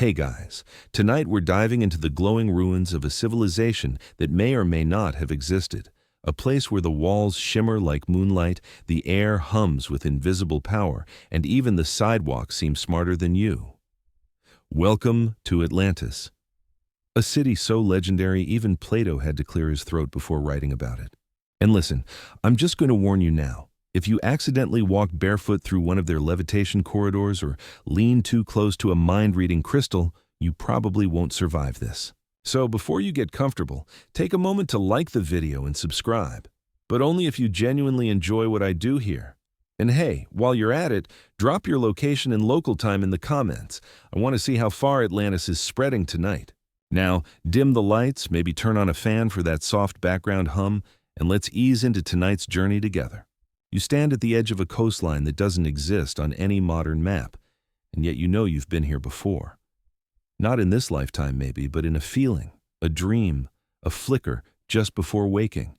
Hey guys, tonight we're diving into the glowing ruins of a civilization that may or may not have existed. A place where the walls shimmer like moonlight, the air hums with invisible power, and even the sidewalks seem smarter than you. Welcome to Atlantis, a city so legendary even Plato had to clear his throat before writing about it. And listen, I'm just going to warn you now. If you accidentally walk barefoot through one of their levitation corridors or lean too close to a mind-reading crystal, you probably won't survive this. So before you get comfortable, take a moment to like the video and subscribe. But only if you genuinely enjoy what I do here. And hey, while you're at it, drop your location and local time in the comments. I want to see how far Atlantis is spreading tonight. Now, dim the lights, maybe turn on a fan for that soft background hum, and let's ease into tonight's journey together. You stand at the edge of a coastline that doesn't exist on any modern map, and yet you know you've been here before. Not in this lifetime maybe, but in a feeling, a dream, a flicker just before waking.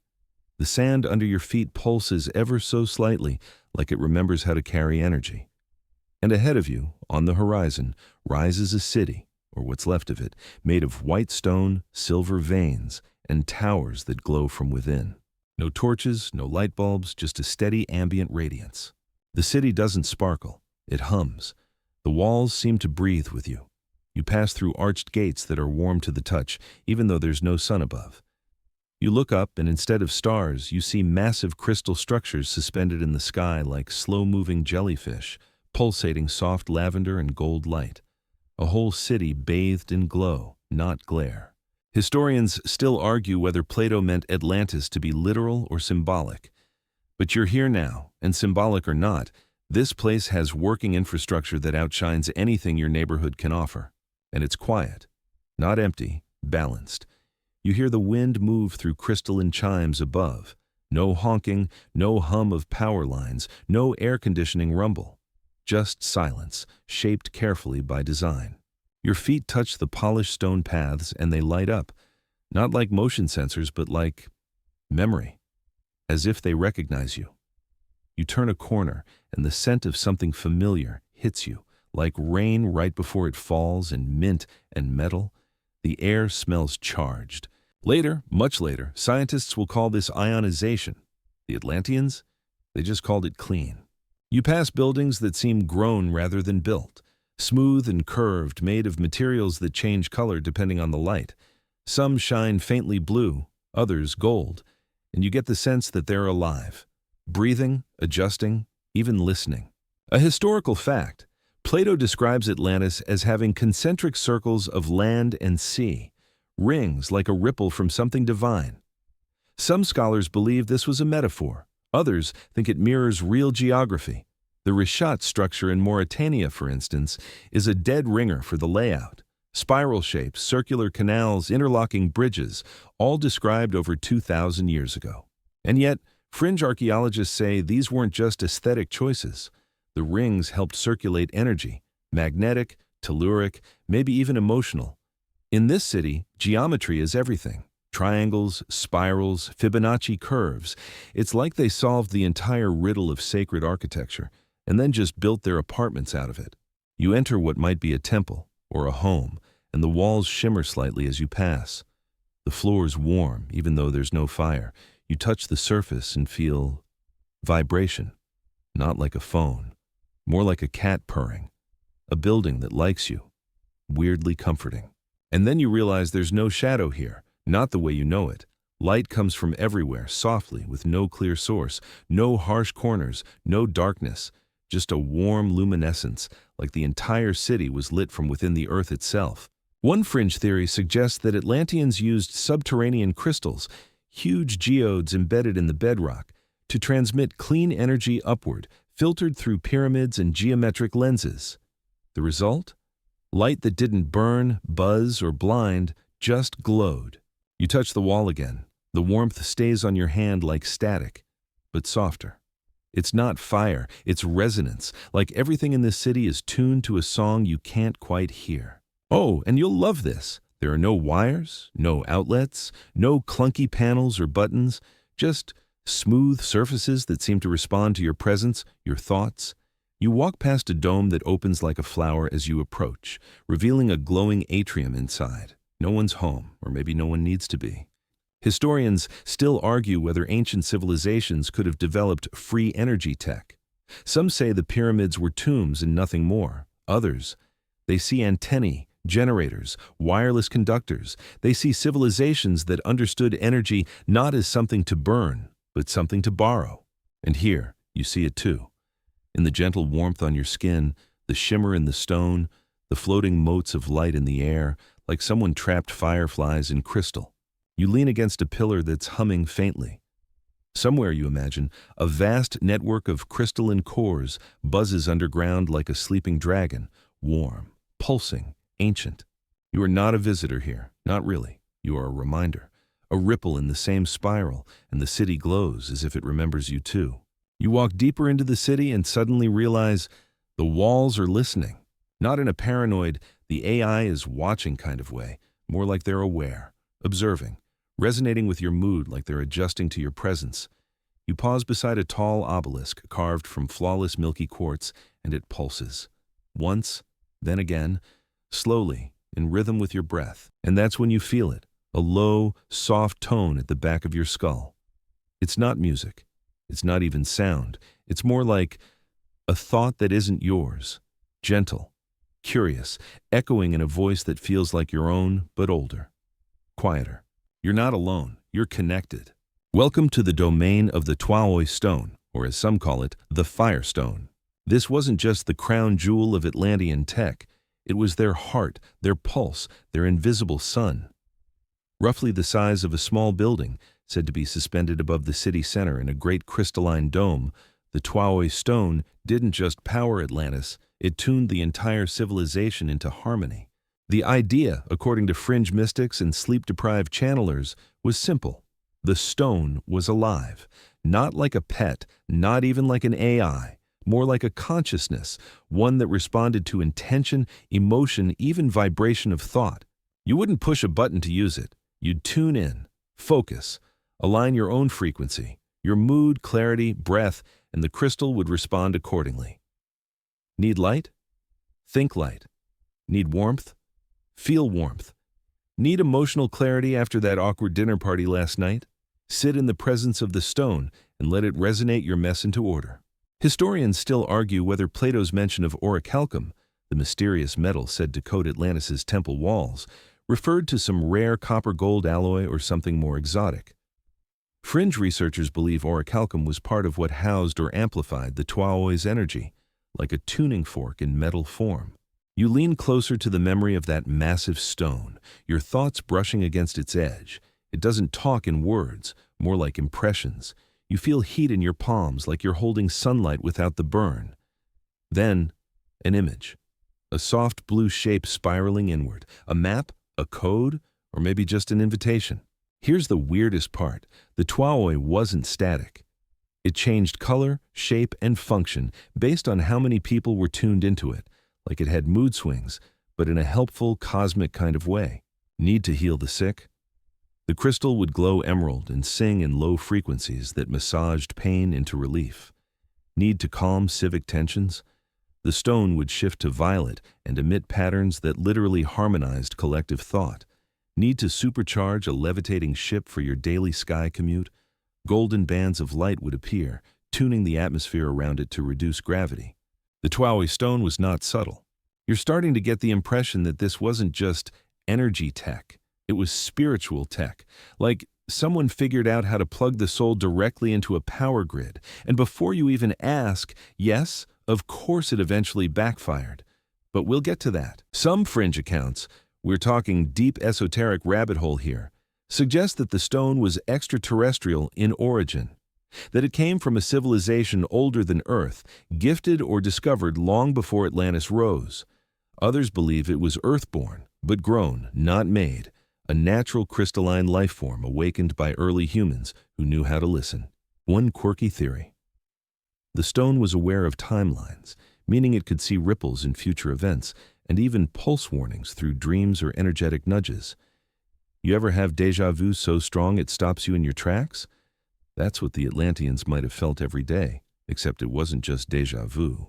The sand under your feet pulses ever so slightly, like it remembers how to carry energy. And ahead of you, on the horizon, rises a city, or what's left of it, made of white stone, silver veins, and towers that glow from within. No torches, no light bulbs, just a steady ambient radiance. The city doesn't sparkle, it hums. The walls seem to breathe with you. You pass through arched gates that are warm to the touch, even though there's no sun above. You look up, and instead of stars, you see massive crystal structures suspended in the sky like slow-moving jellyfish, pulsating soft lavender and gold light. A whole city bathed in glow, not glare. Historians still argue whether Plato meant Atlantis to be literal or symbolic. But you're here now, and symbolic or not, this place has working infrastructure that outshines anything your neighborhood can offer. And it's quiet, not empty, balanced. You hear the wind move through crystalline chimes above. No honking, no hum of power lines, no air conditioning rumble. Just silence, shaped carefully by design. Your feet touch the polished stone paths and they light up, not like motion sensors, but like memory, as if they recognize you. You turn a corner and the scent of something familiar hits you, like rain right before it falls and mint and metal. The air smells charged. Later, much later, scientists will call this ionization. The Atlanteans, they just called it clean. You pass buildings that seem grown rather than built. Smooth and curved, made of materials that change color depending on the light. Some shine faintly blue, others gold, and you get the sense that they're alive, breathing, adjusting, even listening. A historical fact, Plato describes Atlantis as having concentric circles of land and sea, rings like a ripple from something divine. Some scholars believe this was a metaphor, others think it mirrors real geography. The Rishat structure in Mauritania, for instance, is a dead ringer for the layout. Spiral shapes, circular canals, interlocking bridges, all described over 2,000 years ago. And yet, fringe archaeologists say these weren't just aesthetic choices. The rings helped circulate energy, magnetic, telluric, maybe even emotional. In this city, geometry is everything. Triangles, spirals, Fibonacci curves. It's like they solved the entire riddle of sacred architecture, and then just built their apartments out of it. You enter what might be a temple or a home, and the walls shimmer slightly as you pass. The floor's warm, even though there's no fire. You touch the surface and feel vibration, not like a phone, more like a cat purring, a building that likes you, weirdly comforting. And then you realize there's no shadow here, not the way you know it. Light comes from everywhere, softly, with no clear source, no harsh corners, no darkness. Just a warm luminescence, like the entire city was lit from within the earth itself. One fringe theory suggests that Atlanteans used subterranean crystals, huge geodes embedded in the bedrock, to transmit clean energy upward, filtered through pyramids and geometric lenses. The result? Light that didn't burn, buzz, or blind, just glowed. You touch the wall again. The warmth stays on your hand like static, but softer. It's not fire, it's resonance, like everything in this city is tuned to a song you can't quite hear. Oh, and you'll love this. There are no wires, no outlets, no clunky panels or buttons, just smooth surfaces that seem to respond to your presence, your thoughts. You walk past a dome that opens like a flower as you approach, revealing a glowing atrium inside. No one's home, or maybe no one needs to be. Historians still argue whether ancient civilizations could have developed free energy tech. Some say the pyramids were tombs and nothing more. Others, they see antennae, generators, wireless conductors. They see civilizations that understood energy not as something to burn, but something to borrow. And here, you see it too. In the gentle warmth on your skin, the shimmer in the stone, the floating motes of light in the air, like someone trapped fireflies in crystal. You lean against a pillar that's humming faintly. Somewhere, you imagine, a vast network of crystalline cores buzzes underground like a sleeping dragon, warm, pulsing, ancient. You are not a visitor here, not really. You are a reminder, a ripple in the same spiral, and the city glows as if it remembers you too. You walk deeper into the city and suddenly realize the walls are listening. Not in a paranoid, the AI is watching kind of way, more like they're aware, observing, resonating with your mood like they're adjusting to your presence. You pause beside a tall obelisk carved from flawless milky quartz, and it pulses. Once, then again, slowly, in rhythm with your breath. And that's when you feel it, a low, soft tone at the back of your skull. It's not music. It's not even sound. It's more like a thought that isn't yours, gentle, curious, echoing in a voice that feels like your own, but older, quieter. You're not alone. You're connected. Welcome to the domain of the Tuaoi stone, or as some call it, the Firestone. This wasn't just the crown jewel of Atlantean tech. It was their heart, their pulse, their invisible sun. Roughly the size of a small building, said to be suspended above the city center in a great crystalline dome, the Tuaoi stone didn't just power Atlantis, it tuned the entire civilization into harmony. The idea, according to fringe mystics and sleep-deprived channelers, was simple. The stone was alive, not like a pet, not even like an AI, more like a consciousness, one that responded to intention, emotion, even vibration of thought. You wouldn't push a button to use it. You'd tune in, focus, align your own frequency, your mood, clarity, breath, and the crystal would respond accordingly. Need light? Think light. Need warmth? Feel warmth. Need emotional clarity after that awkward dinner party last night? Sit in the presence of the stone and let it resonate your mess into order. Historians still argue whether Plato's mention of orichalcum, the mysterious metal said to coat Atlantis' temple walls, referred to some rare copper-gold alloy or something more exotic. Fringe researchers believe orichalcum was part of what housed or amplified the Tuaoi's energy, like a tuning fork in metal form. You lean closer to the memory of that massive stone, your thoughts brushing against its edge. It doesn't talk in words, more like impressions. You feel heat in your palms like you're holding sunlight without the burn. Then, an image. A soft blue shape spiraling inward. A map? A code? Or maybe just an invitation. Here's the weirdest part. The Tuaoi wasn't static. It changed color, shape, and function based on how many people were tuned into it. Like it had mood swings, but in a helpful, cosmic kind of way. Need to heal the sick? The crystal would glow emerald and sing in low frequencies that massaged pain into relief. Need to calm civic tensions? The stone would shift to violet and emit patterns that literally harmonized collective thought. Need to supercharge a levitating ship for your daily sky commute? Golden bands of light would appear, tuning the atmosphere around it to reduce gravity. The Tuaoi stone was not subtle. You're starting to get the impression that this wasn't just energy tech. It was spiritual tech, like someone figured out how to plug the soul directly into a power grid. And before you even ask, yes, of course it eventually backfired. But we'll get to that. Some fringe accounts, we're talking deep esoteric rabbit hole here, suggest that the stone was extraterrestrial in origin. That it came from a civilization older than Earth, gifted or discovered long before Atlantis rose. Others believe it was earthborn, but grown, not made, a natural crystalline life form awakened by early humans who knew how to listen. One quirky theory. The stone was aware of timelines, meaning it could see ripples in future events and even pulse warnings through dreams or energetic nudges. You ever have déjà vu so strong it stops you in your tracks? That's what the Atlanteans might have felt every day, except it wasn't just déjà vu.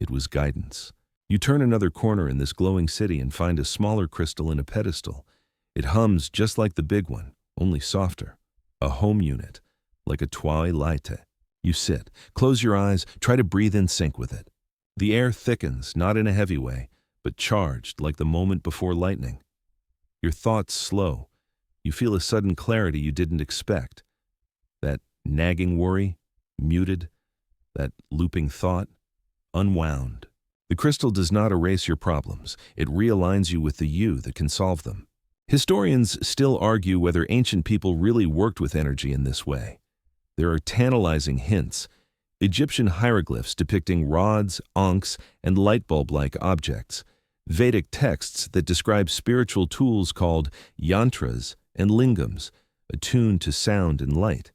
It was guidance. You turn another corner in this glowing city and find a smaller crystal in a pedestal. It hums just like the big one, only softer. A home unit, like a twilight. You sit, close your eyes, try to breathe in sync with it. The air thickens, not in a heavy way, but charged like the moment before lightning. Your thoughts slow. You feel a sudden clarity you didn't expect. That nagging worry, muted. That looping thought, unwound. The crystal does not erase your problems. It realigns you with the you that can solve them. Historians still argue whether ancient people really worked with energy in this way. There are tantalizing hints. Egyptian hieroglyphs depicting rods, ankhs, and light bulb-like objects. Vedic texts that describe spiritual tools called yantras and lingams, attuned to sound and light.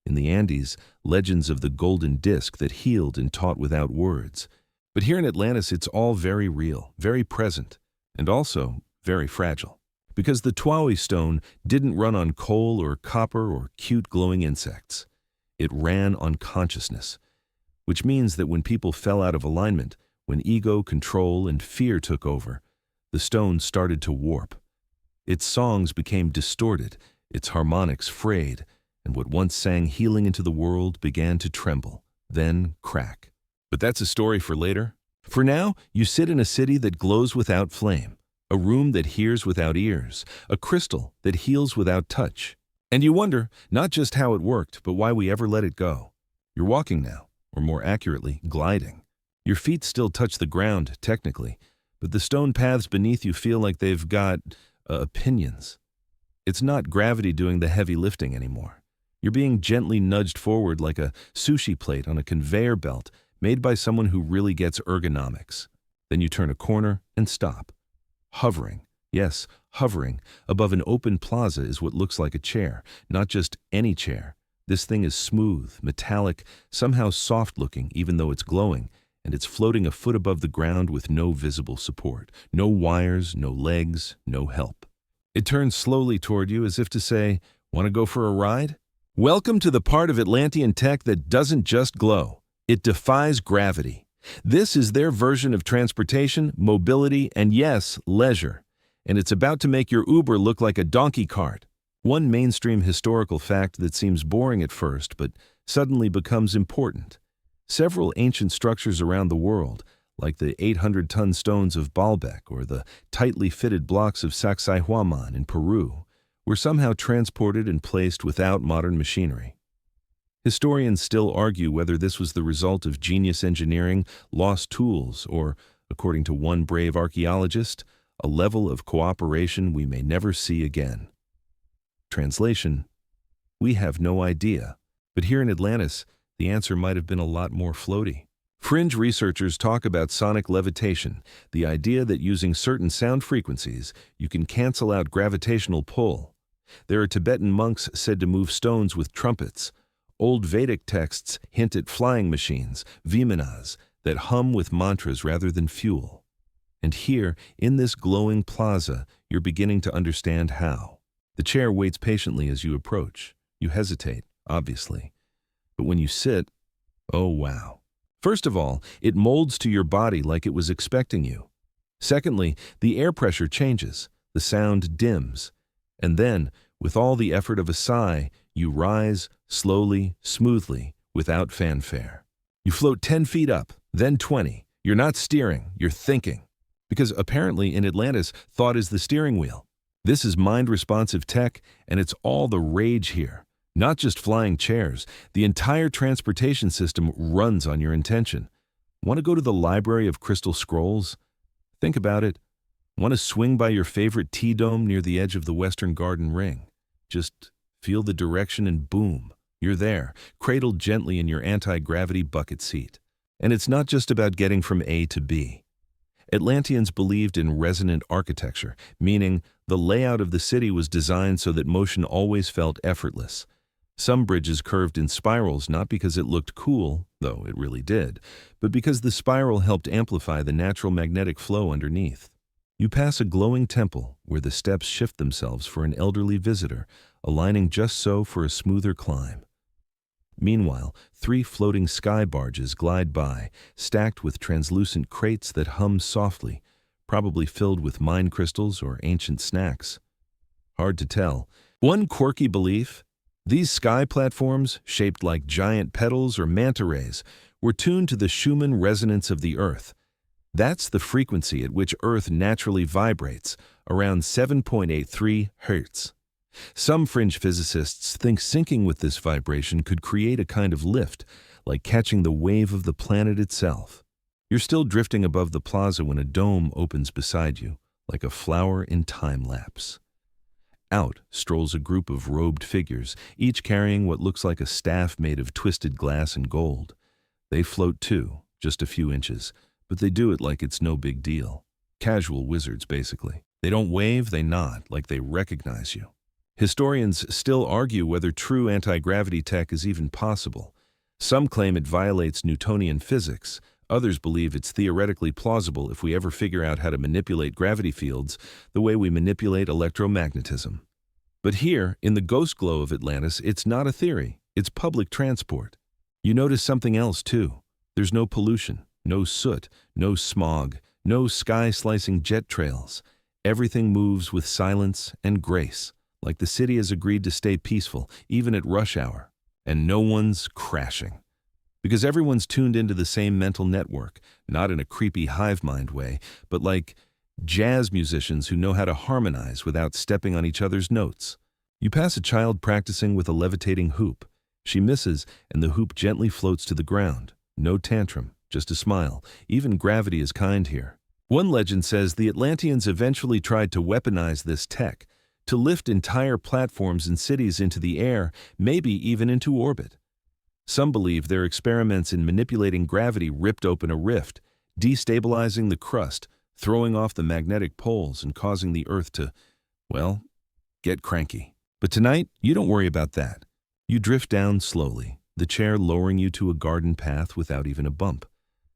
In the Andes, legends of the golden disc that healed and taught without words. But here in Atlantis, it's all very real, very present, and also very fragile. Because the Twawi stone didn't run on coal or copper or cute glowing insects. It ran on consciousness, which means that when people fell out of alignment, when ego, control, and fear took over, the stone started to warp. Its songs became distorted, its harmonics frayed, and what once sang healing into the world began to tremble, then crack. But that's a story for later. For now, you sit in a city that glows without flame, a room that hears without ears, a crystal that heals without touch. And you wonder, not just how it worked, but why we ever let it go. You're walking now, or more accurately, gliding. Your feet still touch the ground, technically, but the stone paths beneath you feel like they've got opinions. It's not gravity doing the heavy lifting anymore. You're being gently nudged forward like a sushi plate on a conveyor belt made by someone who really gets ergonomics. Then you turn a corner and stop. Hovering, yes, hovering, above an open plaza is what looks like a chair, not just any chair. This thing is smooth, metallic, somehow soft-looking even though it's glowing, and it's floating a foot above the ground with no visible support, no wires, no legs, no help. It turns slowly toward you as if to say, "Want to go for a ride?" Welcome to the part of Atlantean tech that doesn't just glow. It defies gravity. This is their version of transportation, mobility, and yes, leisure. And it's about to make your Uber look like a donkey cart. One mainstream historical fact that seems boring at first, but suddenly becomes important. Several ancient structures around the world, like the 800-ton stones of Baalbek or the tightly fitted blocks of Sacsayhuaman in Peru, were somehow transported and placed without modern machinery. Historians still argue whether this was the result of genius engineering, lost tools, or, according to one brave archaeologist, a level of cooperation we may never see again. Translation: we have no idea, but here in Atlantis, the answer might have been a lot more floaty. Fringe researchers talk about sonic levitation, the idea that using certain sound frequencies, you can cancel out gravitational pull. There are Tibetan monks said to move stones with trumpets. Old Vedic texts hint at flying machines, vimanas, that hum with mantras rather than fuel. And here, in this glowing plaza, you're beginning to understand how. The chair waits patiently as you approach. You hesitate, obviously. But when you sit, oh wow. First of all, it molds to your body like it was expecting you. Secondly, the air pressure changes, the sound dims. And then, with all the effort of a sigh, you rise, slowly, smoothly, without fanfare. You float 10 feet up, then 20. You're not steering, you're thinking. Because apparently in Atlantis, thought is the steering wheel. This is mind-responsive tech, and it's all the rage here. Not just flying chairs. The entire transportation system runs on your intention. Want to go to the Library of Crystal Scrolls? Think about it. Want to swing by your favorite tea dome near the edge of the Western Garden Ring? Just feel the direction and boom, you're there, cradled gently in your anti-gravity bucket seat. And it's not just about getting from A to B. Atlanteans believed in resonant architecture, meaning the layout of the city was designed so that motion always felt effortless. Some bridges curved in spirals not because it looked cool, though it really did, but because the spiral helped amplify the natural magnetic flow underneath. You pass a glowing temple where the steps shift themselves for an elderly visitor, aligning just so for a smoother climb. Meanwhile, 3 floating sky barges glide by, stacked with translucent crates that hum softly, probably filled with mine crystals or ancient snacks. Hard to tell. One quirky belief: these sky platforms, shaped like giant petals or manta rays, were tuned to the Schumann resonance of the Earth. That's the frequency at which Earth naturally vibrates, around 7.83 Hz. Some fringe physicists think syncing with this vibration could create a kind of lift, like catching the wave of the planet itself. You're still drifting above the plaza when a dome opens beside you, like a flower in time-lapse. Out strolls a group of robed figures, each carrying what looks like a staff made of twisted glass and gold. They float too, just a few inches, but they do it like it's no big deal. Casual wizards, basically. They don't wave, they nod, like they recognize you. Historians still argue whether true anti-gravity tech is even possible. Some claim it violates Newtonian physics. Others believe it's theoretically plausible if we ever figure out how to manipulate gravity fields the way we manipulate electromagnetism. But here, in the ghost glow of Atlantis, it's not a theory, it's public transport. You notice something else too. There's no pollution, no soot, no smog, no sky-slicing jet trails. Everything moves with silence and grace, like the city has agreed to stay peaceful, even at rush hour. And no one's crashing. Because everyone's tuned into the same mental network, not in a creepy hive mind way, but like jazz musicians who know how to harmonize without stepping on each other's notes. You pass a child practicing with a levitating hoop. She misses, and the hoop gently floats to the ground. No tantrum, just a smile. Even gravity is kind here. One legend says the Atlanteans eventually tried to weaponize this tech, to lift entire platforms and cities into the air, maybe even into orbit. Some believe their experiments in manipulating gravity ripped open a rift, destabilizing the crust, throwing off the magnetic poles and causing the Earth to, well, get cranky. But tonight, you don't worry about that. You drift down slowly, the chair lowering you to a garden path without even a bump.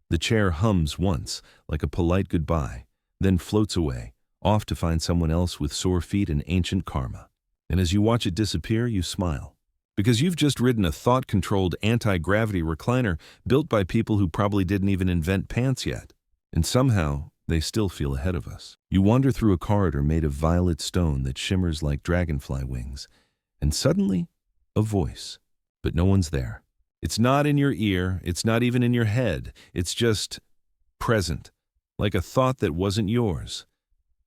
The chair hums once, like a polite goodbye, then floats away, off to find someone else with sore feet and ancient karma. And as you watch it disappear, you smile. Because you've just ridden a thought-controlled anti-gravity recliner built by people who probably didn't even invent pants yet. And somehow, they still feel ahead of us. You wander through a corridor made of violet stone that shimmers like dragonfly wings. And suddenly, a voice. But no one's there. It's not in your ear, it's not even in your head. It's just present, like a thought that wasn't yours.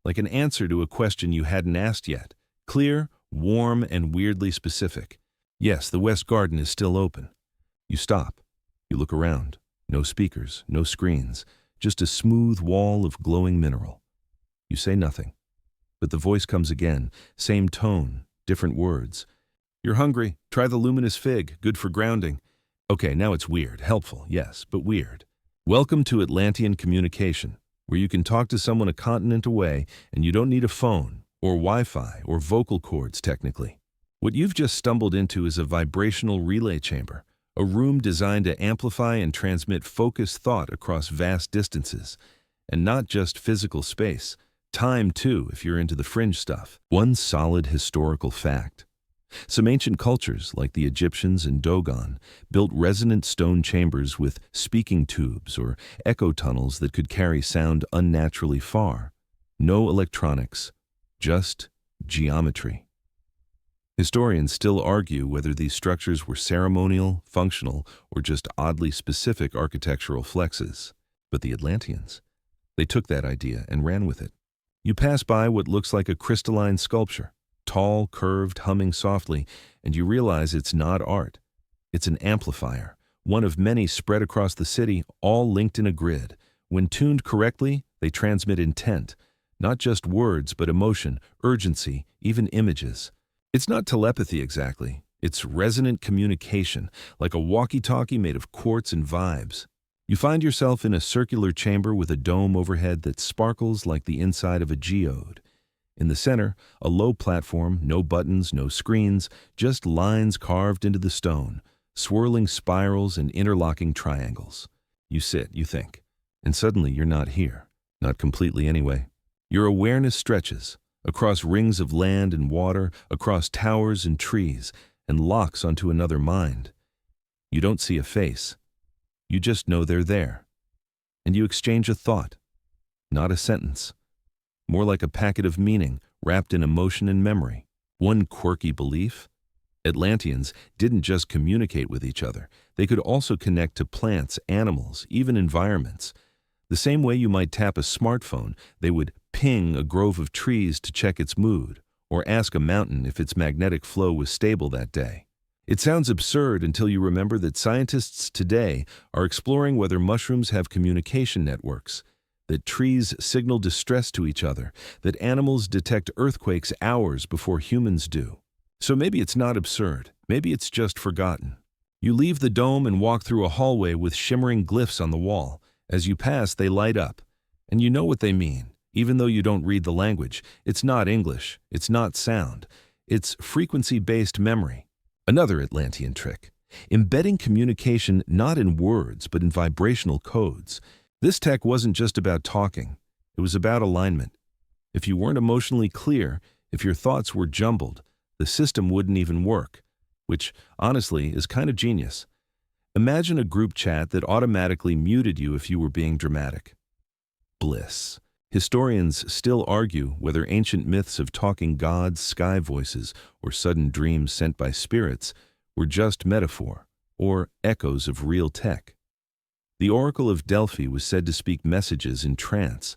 Like an answer to a question you hadn't asked yet. Clear, warm, and weirdly specific. Yes, the West Garden is still open. You stop. You look around. No speakers, no screens, just a smooth wall of glowing mineral. You say nothing. But the voice comes again, same tone, different words. You're hungry, try the luminous fig, good for grounding. Okay, now it's weird, helpful, yes, but weird. Welcome to Atlantean communication, where you can talk to someone a continent away and you don't need a phone, or Wi-Fi, or vocal cords technically. What you've just stumbled into is a vibrational relay chamber, a room designed to amplify and transmit focused thought across vast distances. And not just physical space, time too, if you're into the fringe stuff. One solid historical fact. Some ancient cultures, like the Egyptians and Dogon, built resonant stone chambers with speaking tubes or echo tunnels that could carry sound unnaturally far. No electronics, just geometry. Historians still argue whether these structures were ceremonial, functional, or just oddly specific architectural flexes. But the Atlanteans, they took that idea and ran with it. You pass by what looks like a crystalline sculpture, tall, curved, humming softly, and you realize it's not art. It's an amplifier, one of many spread across the city, all linked in a grid. When tuned correctly, they transmit intent, not just words, but emotion, urgency, even images. It's not telepathy exactly. It's resonant communication, like a walkie-talkie made of quartz and vibes. You find yourself in a circular chamber with a dome overhead that sparkles like the inside of a geode. In the center, a low platform, no buttons, no screens, just lines carved into the stone, swirling spirals and interlocking triangles. You sit, you think, and suddenly you're not here. Not completely anyway. Your awareness stretches across rings of land and water, across towers and trees, and locks onto another mind. You don't see a face. You just know they're there. And you exchange a thought, not a sentence. More like a packet of meaning wrapped in emotion and memory. One quirky belief: Atlanteans didn't just communicate with each other. They could also connect to plants, animals, even environments. The same way you might tap a smartphone, they would ping a grove of trees to check its mood, or ask a mountain if its magnetic flow was stable that day. It sounds absurd until you remember that scientists today are exploring whether mushrooms have communication networks, that trees signal distress to each other, that animals detect earthquakes hours before humans do. So maybe it's not absurd, maybe it's just forgotten. You leave the dome and walk through a hallway with shimmering glyphs on the wall. As you pass, they light up, and you know what they mean, even though you don't read the language. It's not English, it's not sound, it's frequency-based memory. Another Atlantean trick: embedding communication not in words but in vibrational codes. This tech wasn't just about talking, it was about alignment. If you weren't emotionally clear, if your thoughts were jumbled, the system wouldn't even work, which, honestly, is kind of genius. Imagine a group chat that automatically muted you if you were being dramatic. Bliss. Historians still argue whether ancient myths of talking gods, sky voices, or sudden dreams sent by spirits were just metaphor, or echoes of real tech. The Oracle of Delphi was said to speak messages in trance.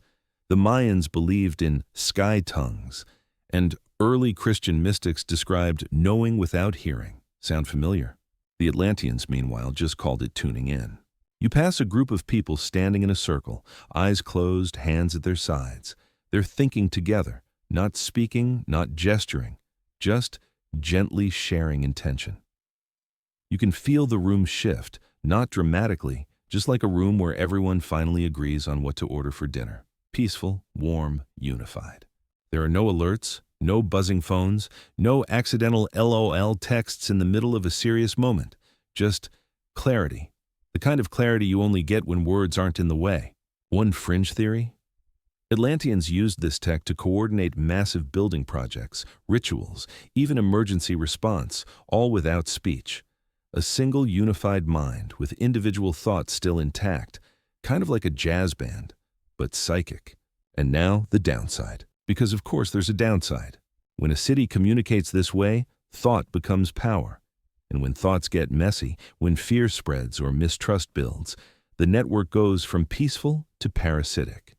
The Mayans believed in sky tongues, and early Christian mystics described knowing without hearing. Sound familiar? The Atlanteans, meanwhile, just called it tuning in. You pass a group of people standing in a circle, eyes closed, hands at their sides. They're thinking together, not speaking, not gesturing, just gently sharing intention. You can feel the room shift, not dramatically, just like a room where everyone finally agrees on what to order for dinner. Peaceful, warm, unified. There are no alerts, no buzzing phones, no accidental LOL texts in the middle of a serious moment. Just clarity. The kind of clarity you only get when words aren't in the way. One fringe theory? Atlanteans used this tech to coordinate massive building projects, rituals, even emergency response, all without speech. A single unified mind with individual thoughts still intact, kind of like a jazz band, but psychic. And now the downside. Because of course there's a downside. When a city communicates this way, thought becomes power. And when thoughts get messy, when fear spreads or mistrust builds, the network goes from peaceful to parasitic.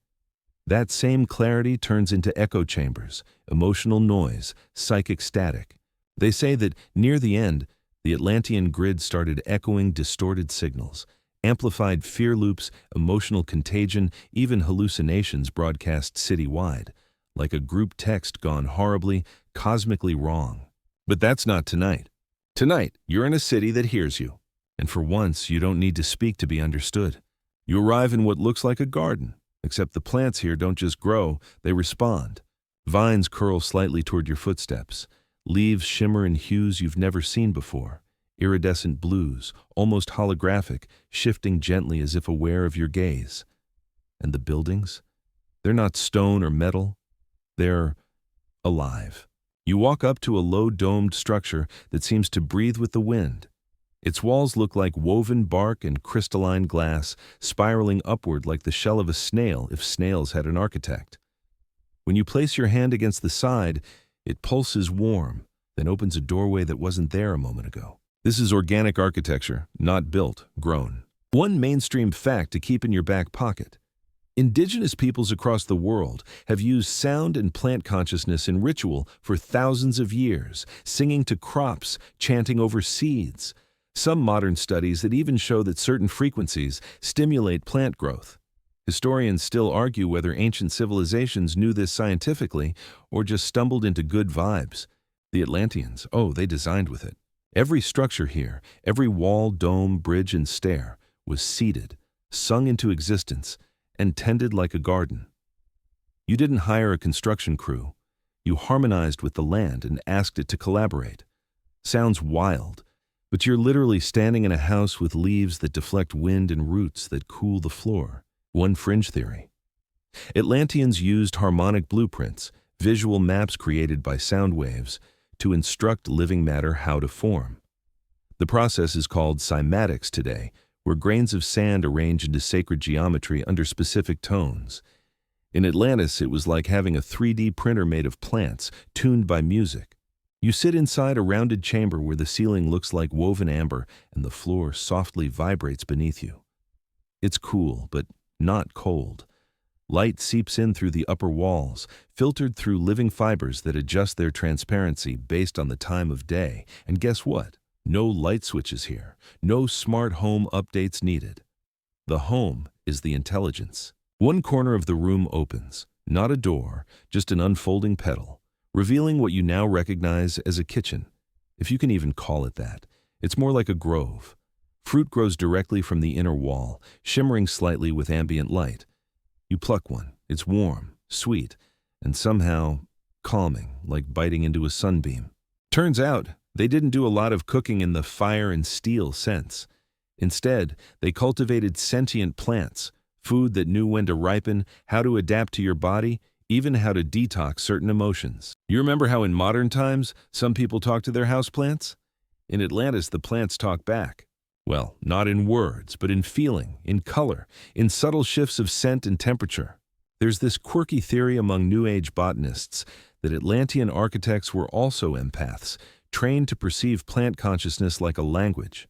That same clarity turns into echo chambers, emotional noise, psychic static. They say that near the end, the Atlantean grid started echoing distorted signals, amplified fear loops, emotional contagion, even hallucinations broadcast citywide, like a group text gone horribly, cosmically wrong. But that's not tonight. Tonight, you're in a city that hears you. And for once, you don't need to speak to be understood. You arrive in what looks like a garden, except the plants here don't just grow, they respond. Vines curl slightly toward your footsteps. Leaves shimmer in hues you've never seen before. Iridescent blues, almost holographic, shifting gently as if aware of your gaze. And the buildings? They're not stone or metal. They're alive. You walk up to a low domed structure that seems to breathe with the wind. Its walls look like woven bark and crystalline glass, spiraling upward like the shell of a snail if snails had an architect. When you place your hand against the side, it pulses warm, then opens a doorway that wasn't there a moment ago. This is organic architecture, not built, grown. One mainstream fact to keep in your back pocket. Indigenous peoples across the world have used sound and plant consciousness in ritual for thousands of years, singing to crops, chanting over seeds. Some modern studies that even show that certain frequencies stimulate plant growth. Historians still argue whether ancient civilizations knew this scientifically or just stumbled into good vibes. The Atlanteans, they designed with it. Every structure here, every wall, dome, bridge, and stair was seeded, sung into existence, and tended like a garden. You didn't hire a construction crew. You harmonized with the land and asked it to collaborate. Sounds wild, but you're literally standing in a house with leaves that deflect wind and roots that cool the floor. One fringe theory. Atlanteans used harmonic blueprints, visual maps created by sound waves, to instruct living matter how to form. The process is called cymatics today, where grains of sand arrange into sacred geometry under specific tones. In Atlantis, it was like having a 3D printer made of plants, tuned by music. You sit inside a rounded chamber where the ceiling looks like woven amber and the floor softly vibrates beneath you. It's cool, but not cold. Light seeps in through the upper walls, filtered through living fibers that adjust their transparency based on the time of day. And guess what? No light switches here. No smart home updates needed. The home is the intelligence. One corner of the room opens, not a door, just an unfolding petal, revealing what you now recognize as a kitchen, if you can even call it that. It's more like a grove. Fruit grows directly from the inner wall, shimmering slightly with ambient light. You pluck one. It's warm, sweet, and somehow calming, like biting into a sunbeam. Turns out, they didn't do a lot of cooking in the fire and steel sense. Instead, they cultivated sentient plants, food that knew when to ripen, how to adapt to your body, even how to detox certain emotions. You remember how in modern times, some people talk to their houseplants? In Atlantis, the plants talk back. Well, not in words, but in feeling, in color, in subtle shifts of scent and temperature. There's this quirky theory among New Age botanists that Atlantean architects were also empaths, trained to perceive plant consciousness like a language.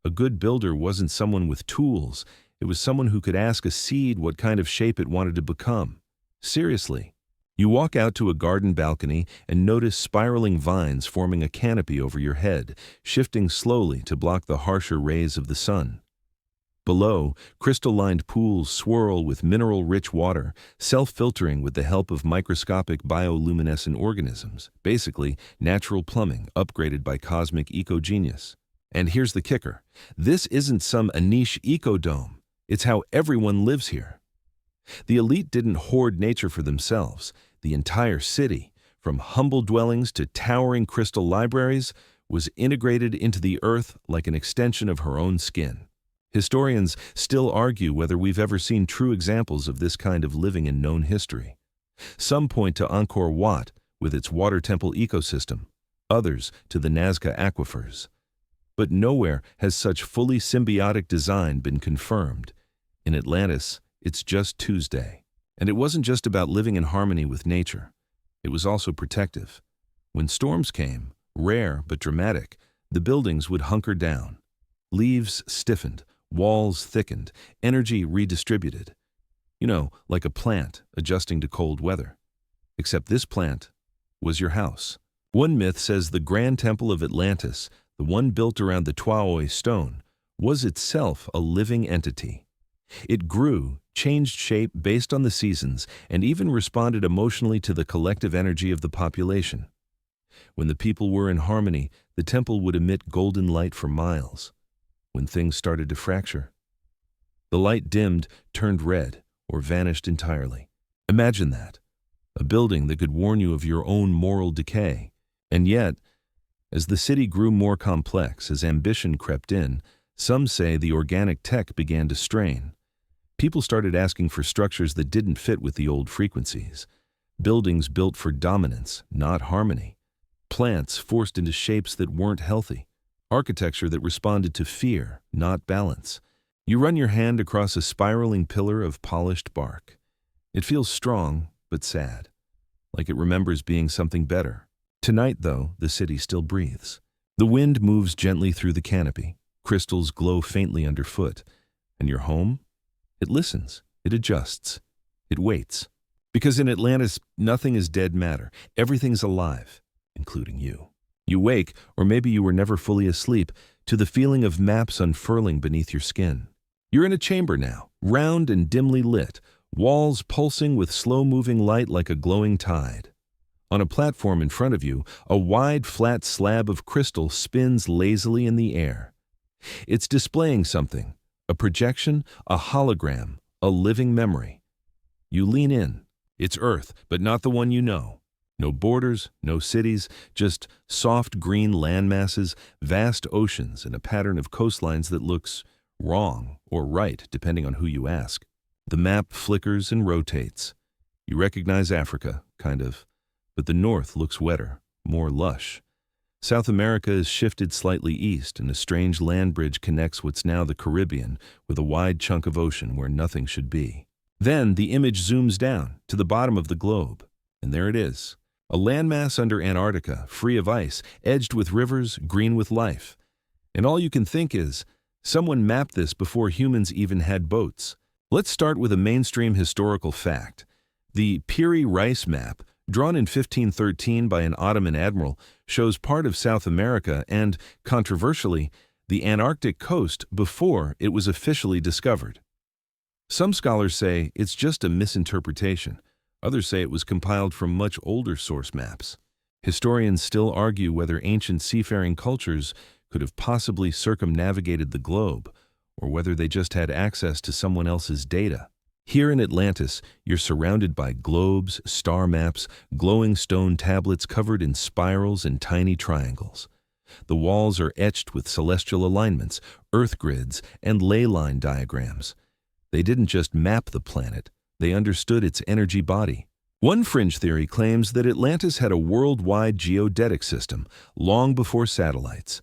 A good builder wasn't someone with tools. It was someone who could ask a seed what kind of shape it wanted to become. Seriously. You walk out to a garden balcony and notice spiraling vines forming a canopy over your head, shifting slowly to block the harsher rays of the sun. Below, crystal-lined pools swirl with mineral-rich water, self-filtering with the help of microscopic bioluminescent organisms, basically natural plumbing upgraded by cosmic eco-genius. And here's the kicker. This isn't some niche eco-dome. It's how everyone lives here. The elite didn't hoard nature for themselves. The entire city, from humble dwellings to towering crystal libraries, was integrated into the earth like an extension of her own skin. Historians still argue whether we've ever seen true examples of this kind of living in known history. Some point to Angkor Wat with its water temple ecosystem, others to the Nazca aquifers. But nowhere has such fully symbiotic design been confirmed. In Atlantis, it's just Tuesday. And it wasn't just about living in harmony with nature. It was also protective. When storms came, rare but dramatic, the buildings would hunker down. Leaves stiffened, walls thickened, energy redistributed. You know, like a plant adjusting to cold weather. Except this plant was your house. One myth says the Grand Temple of Atlantis, the one built around the Tuaoi stone, was itself a living entity. It grew, changed shape based on the seasons, and even responded emotionally to the collective energy of the population. When the people were in harmony, the temple would emit golden light for miles. When things started to fracture, the light dimmed, turned red, or vanished entirely. Imagine that. A building that could warn you of your own moral decay. And yet, as the city grew more complex, as ambition crept in, some say the organic tech began to strain. People started asking for structures that didn't fit with the old frequencies. Buildings built for dominance, not harmony. Plants forced into shapes that weren't healthy. Architecture that responded to fear, not balance. You run your hand across a spiraling pillar of polished bark. It feels strong, but sad, like it remembers being something better. Tonight, though, the city still breathes. The wind moves gently through the canopy. Crystals glow faintly underfoot. And your home? It listens. It adjusts. It waits. Because in Atlantis, nothing is dead matter. Everything's alive, including you. You wake, or maybe you were never fully asleep, to the feeling of maps unfurling beneath your skin. You're in a chamber now, round and dimly lit, walls pulsing with slow-moving light like a glowing tide. On a platform in front of you, a wide, flat slab of crystal spins lazily in the air. It's displaying something, a projection, a hologram, a living memory. You lean in. It's Earth, but not the one you know. No borders, no cities, just soft green landmasses, vast oceans, and a pattern of coastlines that looks wrong or right, depending on who you ask. The map flickers and rotates. You recognize Africa, kind of, but the north looks wetter, more lush. South America is shifted slightly east, and a strange land bridge connects what's now the Caribbean with a wide chunk of ocean where nothing should be. Then the image zooms down to the bottom of the globe, and there it is. A landmass under Antarctica, free of ice, edged with rivers, green with life. And all you can think is, someone mapped this before humans even had boats. Let's start with a mainstream historical fact. The Piri Reis map, drawn in 1513 by an Ottoman admiral, shows part of South America and, controversially, the Antarctic coast before it was officially discovered. Some scholars say it's just a misinterpretation. Others say it was compiled from much older source maps. Historians still argue whether ancient seafaring cultures could have possibly circumnavigated the globe, or whether they just had access to someone else's data. Here in Atlantis, you're surrounded by globes, star maps, glowing stone tablets covered in spirals and tiny triangles. The walls are etched with celestial alignments, earth grids, and ley line diagrams. They didn't just map the planet, they understood its energy body. One fringe theory claims that Atlantis had a worldwide geodetic system, long before satellites.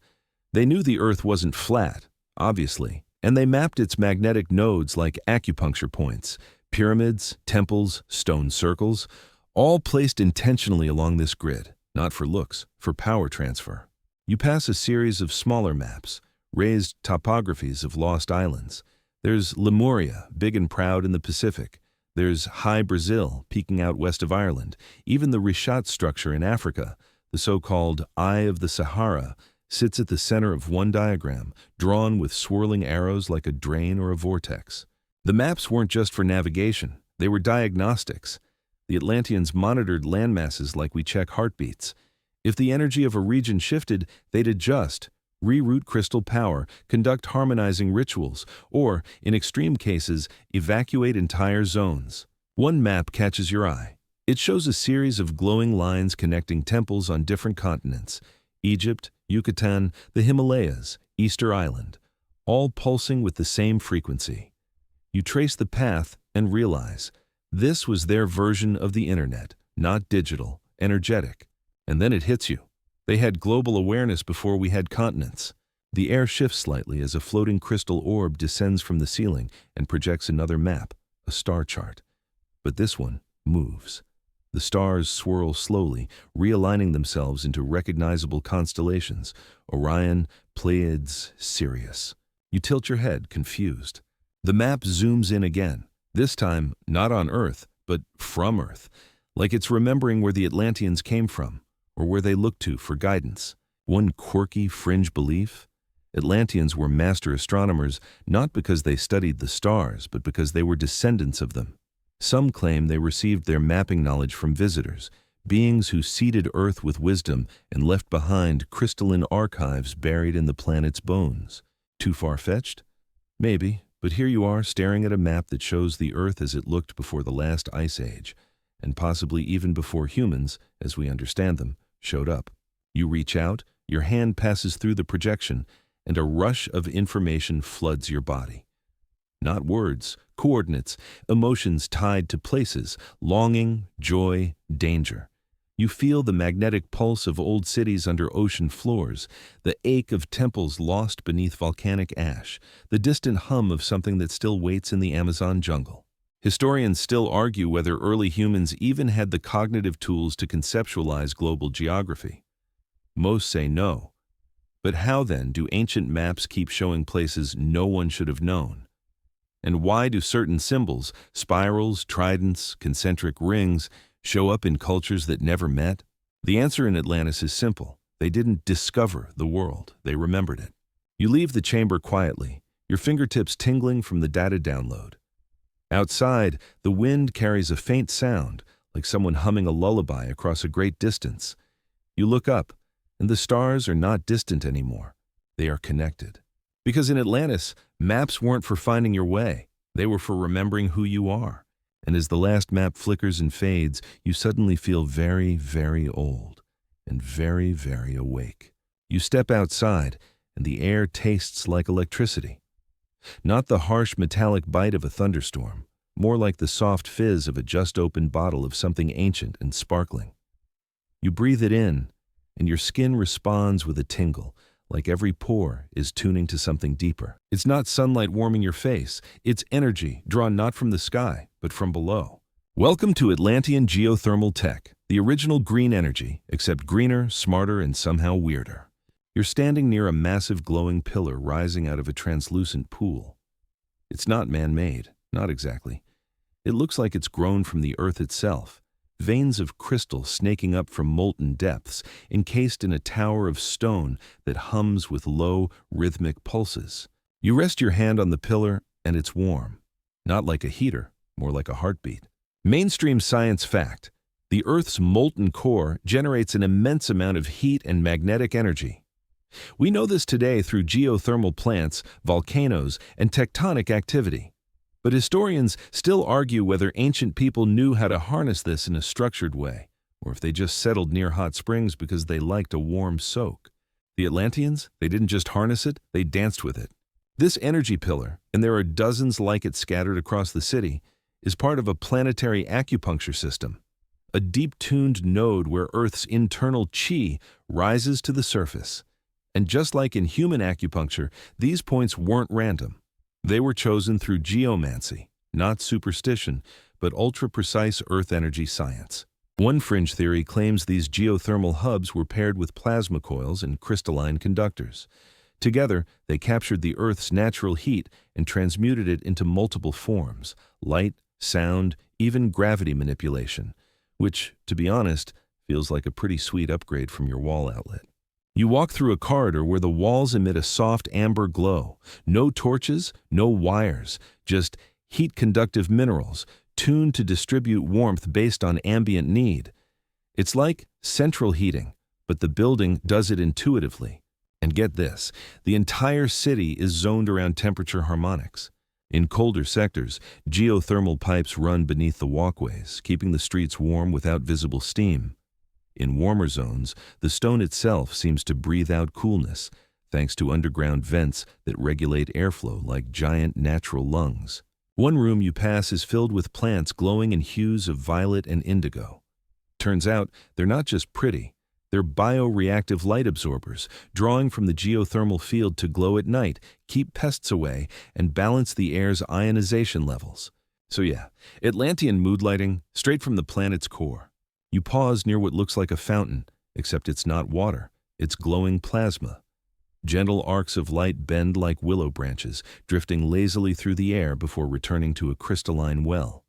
They knew the Earth wasn't flat, obviously, and they mapped its magnetic nodes like acupuncture points, pyramids, temples, stone circles, all placed intentionally along this grid, not for looks, for power transfer. You pass a series of smaller maps, raised topographies of lost islands. There's Lemuria, big and proud in the Pacific. There's High Brazil, peeking out west of Ireland. Even the Richat structure in Africa, the so-called Eye of the Sahara, sits at the center of one diagram, drawn with swirling arrows like a drain or a vortex. The maps weren't just for navigation, they were diagnostics. The Atlanteans monitored landmasses like we check heartbeats. If the energy of a region shifted, they'd adjust, reroute crystal power, conduct harmonizing rituals, or, in extreme cases, evacuate entire zones. One map catches your eye. It shows a series of glowing lines connecting temples on different continents: Egypt, Yucatan, the Himalayas, Easter Island, all pulsing with the same frequency. You trace the path and realize this was their version of the internet, not digital, energetic. And then it hits you. They had global awareness before we had continents. The air shifts slightly as a floating crystal orb descends from the ceiling and projects another map, a star chart. But this one moves. The stars swirl slowly, realigning themselves into recognizable constellations: Orion, Pleiades, Sirius. You tilt your head, confused. The map zooms in again, this time not on Earth, but from Earth, like it's remembering where the Atlanteans came from, or where they looked to for guidance. One quirky fringe belief: Atlanteans were master astronomers not because they studied the stars, but because they were descendants of them. Some claim they received their mapping knowledge from visitors, beings who seeded Earth with wisdom and left behind crystalline archives buried in the planet's bones. Too far-fetched? Maybe, but here you are staring at a map that shows the Earth as it looked before the last ice age, and possibly even before humans, as we understand them, showed up. You reach out, your hand passes through the projection, and a rush of information floods your body. Not words, coordinates, emotions tied to places, longing, joy, danger. You feel the magnetic pulse of old cities under ocean floors, the ache of temples lost beneath volcanic ash, the distant hum of something that still waits in the Amazon jungle. Historians still argue whether early humans even had the cognitive tools to conceptualize global geography. Most say no. But how then do ancient maps keep showing places no one should have known? And why do certain symbols, spirals, tridents, concentric rings, show up in cultures that never met? The answer in Atlantis is simple. They didn't discover the world, they remembered it. You leave the chamber quietly, your fingertips tingling from the data download. Outside, the wind carries a faint sound, like someone humming a lullaby across a great distance. You look up, and the stars are not distant anymore. They are connected. Because in Atlantis, maps weren't for finding your way. They were for remembering who you are. And as the last map flickers and fades, you suddenly feel very, very old and very, very awake. You step outside, and the air tastes like electricity. Not the harsh metallic bite of a thunderstorm, more like the soft fizz of a just-opened bottle of something ancient and sparkling. You breathe it in, and your skin responds with a tingle, like every pore is tuning to something deeper. It's not sunlight warming your face, it's energy drawn not from the sky, but from below. Welcome to Atlantean geothermal tech, the original green energy, except greener, smarter, and somehow weirder. You're standing near a massive glowing pillar rising out of a translucent pool. It's not man-made, not exactly. It looks like it's grown from the earth itself, veins of crystal snaking up from molten depths, encased in a tower of stone that hums with low, rhythmic pulses. You rest your hand on the pillar, and it's warm. Not like a heater, more like a heartbeat. Mainstream science fact: the Earth's molten core generates an immense amount of heat and magnetic energy. We know this today through geothermal plants, volcanoes, and tectonic activity. But historians still argue whether ancient people knew how to harness this in a structured way, or if they just settled near hot springs because they liked a warm soak. The Atlanteans, they didn't just harness it, they danced with it. This energy pillar, and there are dozens like it scattered across the city, is part of a planetary acupuncture system, a deep-tuned node where Earth's internal chi rises to the surface. And just like in human acupuncture, these points weren't random. They were chosen through geomancy, not superstition, but ultra-precise Earth energy science. One fringe theory claims these geothermal hubs were paired with plasma coils and crystalline conductors. Together, they captured the Earth's natural heat and transmuted it into multiple forms: light, sound, even gravity manipulation, which, to be honest, feels like a pretty sweet upgrade from your wall outlet. You walk through a corridor where the walls emit a soft amber glow. No torches, no wires, just heat-conductive minerals, tuned to distribute warmth based on ambient need. It's like central heating, but the building does it intuitively. And get this, the entire city is zoned around temperature harmonics. In colder sectors, geothermal pipes run beneath the walkways, keeping the streets warm without visible steam. In warmer zones, the stone itself seems to breathe out coolness, thanks to underground vents that regulate airflow like giant natural lungs. One room you pass is filled with plants glowing in hues of violet and indigo. Turns out, they're not just pretty, they're bioreactive light absorbers, drawing from the geothermal field to glow at night, keep pests away, and balance the air's ionization levels. So yeah, Atlantean mood lighting, straight from the planet's core. You pause near what looks like a fountain, except it's not water, it's glowing plasma. Gentle arcs of light bend like willow branches, drifting lazily through the air before returning to a crystalline well.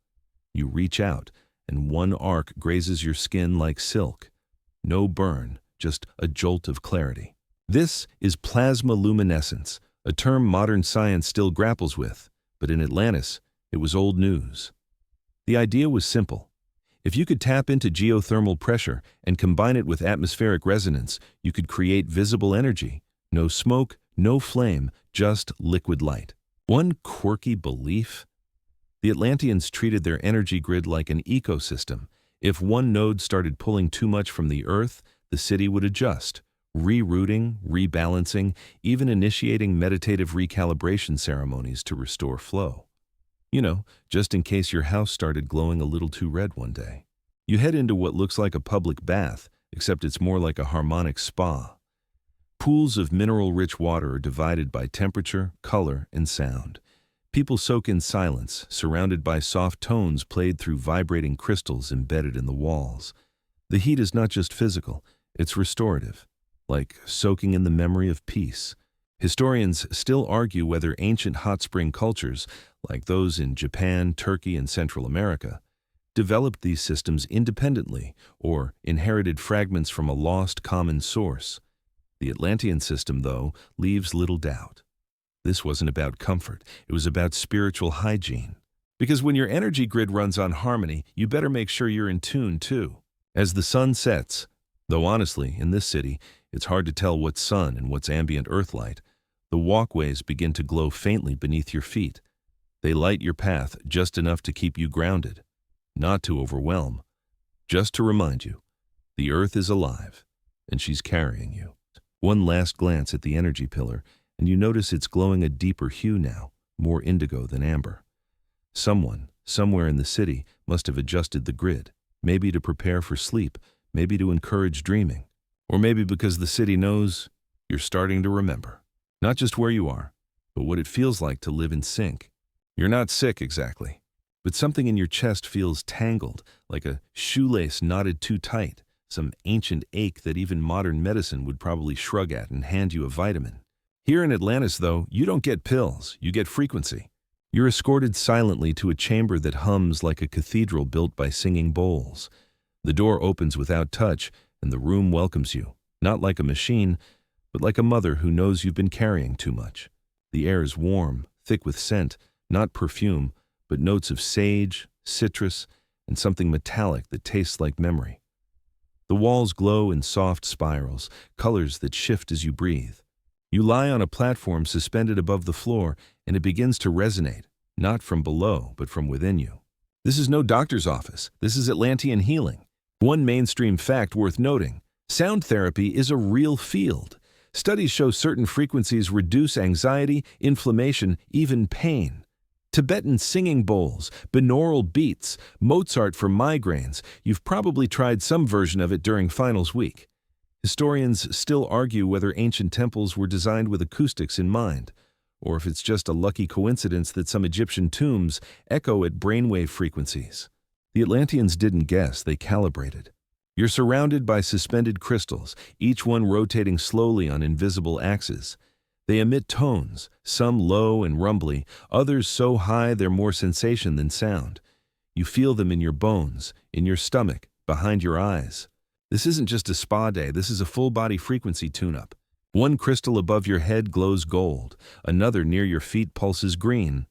You reach out, and one arc grazes your skin like silk. No burn, just a jolt of clarity. This is plasma luminescence, a term modern science still grapples with, but in Atlantis, it was old news. The idea was simple. If you could tap into geothermal pressure and combine it with atmospheric resonance, you could create visible energy. No smoke, no flame, just liquid light. One quirky belief? The Atlanteans treated their energy grid like an ecosystem. If one node started pulling too much from the Earth, the city would adjust, rerouting, rebalancing, even initiating meditative recalibration ceremonies to restore flow. You know, just in case your house started glowing a little too red one day. You head into what looks like a public bath, except it's more like a harmonic spa. Pools of mineral-rich water are divided by temperature, color, and sound. People soak in silence, surrounded by soft tones played through vibrating crystals embedded in the walls. The heat is not just physical, it's restorative, like soaking in the memory of peace. Historians still argue whether ancient hot spring cultures, like those in Japan, Turkey, and Central America, developed these systems independently or inherited fragments from a lost common source. The Atlantean system, though, leaves little doubt. This wasn't about comfort, it was about spiritual hygiene. Because when your energy grid runs on harmony, you better make sure you're in tune too. As the sun sets, though honestly, in this city, it's hard to tell what's sun and what's ambient earthlight, the walkways begin to glow faintly beneath your feet. They light your path just enough to keep you grounded, not to overwhelm, just to remind you, the Earth is alive, and she's carrying you. One last glance at the energy pillar, and you notice it's glowing a deeper hue now, more indigo than amber. Someone, somewhere in the city, must have adjusted the grid, maybe to prepare for sleep, maybe to encourage dreaming. Or maybe because the city knows you're starting to remember. Not just where you are, but what it feels like to live in sync. You're not sick exactly, but something in your chest feels tangled, like a shoelace knotted too tight, some ancient ache that even modern medicine would probably shrug at and hand you a vitamin. Here in Atlantis, though, you don't get pills, you get frequency. You're escorted silently to a chamber that hums like a cathedral built by singing bowls. The door opens without touch, and the room welcomes you, not like a machine, but like a mother who knows you've been carrying too much. The air is warm, thick with scent, not perfume, but notes of sage, citrus, and something metallic that tastes like memory. The walls glow in soft spirals, colors that shift as you breathe. You lie on a platform suspended above the floor, and it begins to resonate, not from below, but from within you. This is no doctor's office. This is Atlantean healing. One mainstream fact worth noting: sound therapy is a real field. Studies show certain frequencies reduce anxiety, inflammation, even pain. Tibetan singing bowls, binaural beats, Mozart for migraines. You've probably tried some version of it during finals week. Historians still argue whether ancient temples were designed with acoustics in mind, or if it's just a lucky coincidence that some Egyptian tombs echo at brainwave frequencies. The Atlanteans didn't guess, they calibrated. You're surrounded by suspended crystals, each one rotating slowly on invisible axes. They emit tones, some low and rumbly, others so high they're more sensation than sound. You feel them in your bones, in your stomach, behind your eyes. This isn't just a spa day, this is a full-body frequency tune-up. One crystal above your head glows gold, another near your feet pulses green.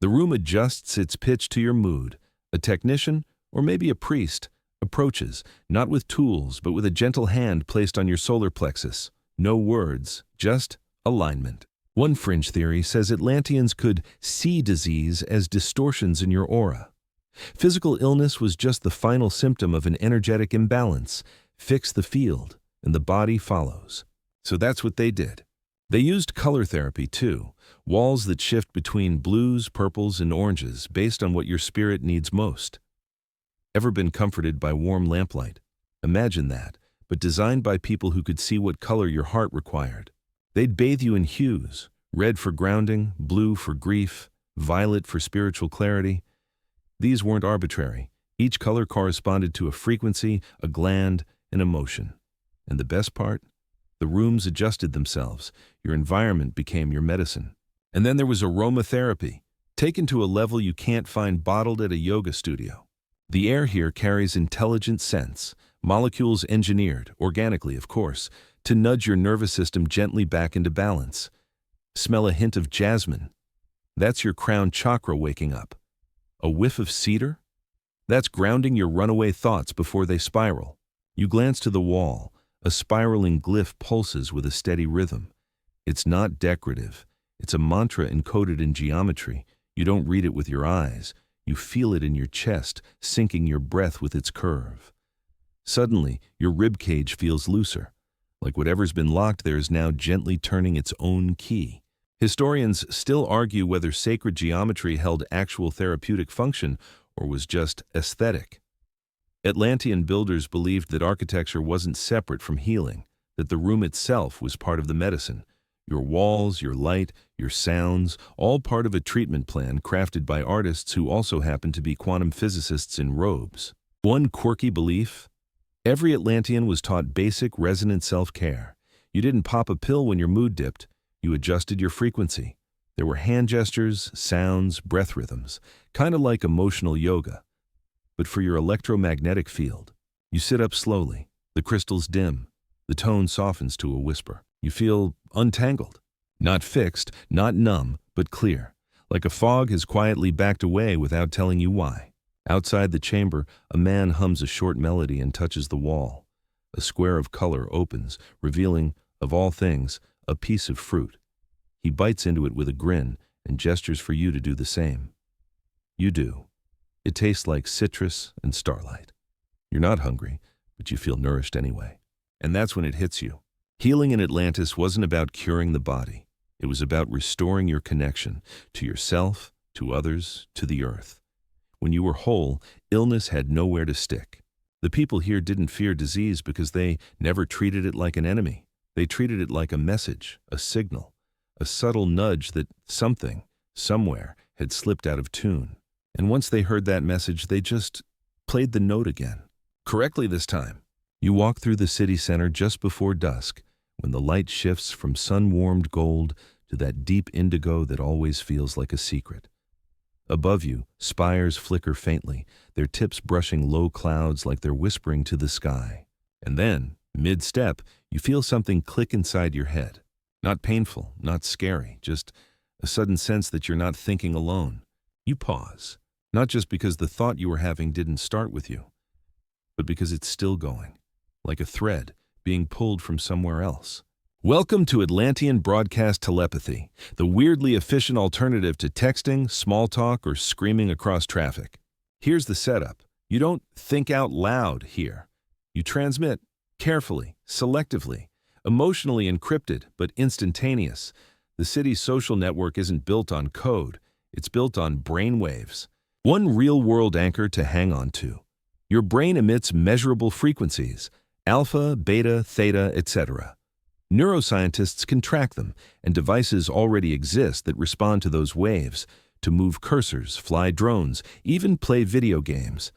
The room adjusts its pitch to your mood. A technician, or maybe a priest, approaches, not with tools, but with a gentle hand placed on your solar plexus. No words, just alignment. One fringe theory says Atlanteans could see disease as distortions in your aura. Physical illness was just the final symptom of an energetic imbalance. Fix the field, and the body follows. So that's what they did. They used color therapy too, walls that shift between blues, purples, and oranges based on what your spirit needs most. Ever been comforted by warm lamplight? Imagine that, but designed by people who could see what color your heart required. They'd bathe you in hues, red for grounding, blue for grief, violet for spiritual clarity. These weren't arbitrary. Each color corresponded to a frequency, a gland, an emotion. And the best part? The rooms adjusted themselves. Your environment became your medicine. And then there was aromatherapy, taken to a level you can't find bottled at a yoga studio. The air here carries intelligent scents, molecules engineered, organically of course, to nudge your nervous system gently back into balance. Smell a hint of jasmine? That's your crown chakra waking up. A whiff of cedar? That's grounding your runaway thoughts before they spiral. You glance to the wall. A spiraling glyph pulses with a steady rhythm. It's not decorative. It's a mantra encoded in geometry. You don't read it with your eyes. You feel it in your chest, syncing your breath with its curve. Suddenly, your ribcage feels looser, like whatever's been locked there is now gently turning its own key. Historians still argue whether sacred geometry held actual therapeutic function or was just aesthetic. Atlantean builders believed that architecture wasn't separate from healing, that the room itself was part of the medicine. Your walls, your light, your sounds, all part of a treatment plan crafted by artists who also happen to be quantum physicists in robes. One quirky belief: every Atlantean was taught basic resonant self-care. You didn't pop a pill when your mood dipped, you adjusted your frequency. There were hand gestures, sounds, breath rhythms, kind of like emotional yoga. But for your electromagnetic field, you sit up slowly, the crystals dim, the tone softens to a whisper. You feel untangled, not fixed, not numb, but clear, like a fog has quietly backed away without telling you why. Outside the chamber, a man hums a short melody and touches the wall. A square of color opens, revealing, of all things, a piece of fruit. He bites into it with a grin and gestures for you to do the same. You do. It tastes like citrus and starlight. You're not hungry, but you feel nourished anyway. And that's when it hits you. Healing in Atlantis wasn't about curing the body. It was about restoring your connection to yourself, to others, to the earth. When you were whole, illness had nowhere to stick. The people here didn't fear disease because they never treated it like an enemy. They treated it like a message, a signal, a subtle nudge that something, somewhere, had slipped out of tune. And once they heard that message, they just played the note again. Correctly this time. You walk through the city center just before dusk, when the light shifts from sun-warmed gold to that deep indigo that always feels like a secret. Above you, spires flicker faintly, their tips brushing low clouds like they're whispering to the sky. And then, mid-step, you feel something click inside your head. Not painful, not scary, just a sudden sense that you're not thinking alone. You pause, not just because the thought you were having didn't start with you, but because it's still going, like a thread being pulled from somewhere else. Welcome to Atlantean broadcast telepathy, the weirdly efficient alternative to texting, small talk, or screaming across traffic. Here's the setup. You don't think out loud here. You transmit carefully, selectively, emotionally encrypted, but instantaneous. The city's social network isn't built on code. It's built on brainwaves. One real-world anchor to hang on to. Your brain emits measurable frequencies, alpha, beta, theta, etc. Neuroscientists can track them, and devices already exist that respond to those waves, to move cursors, fly drones, even play video games.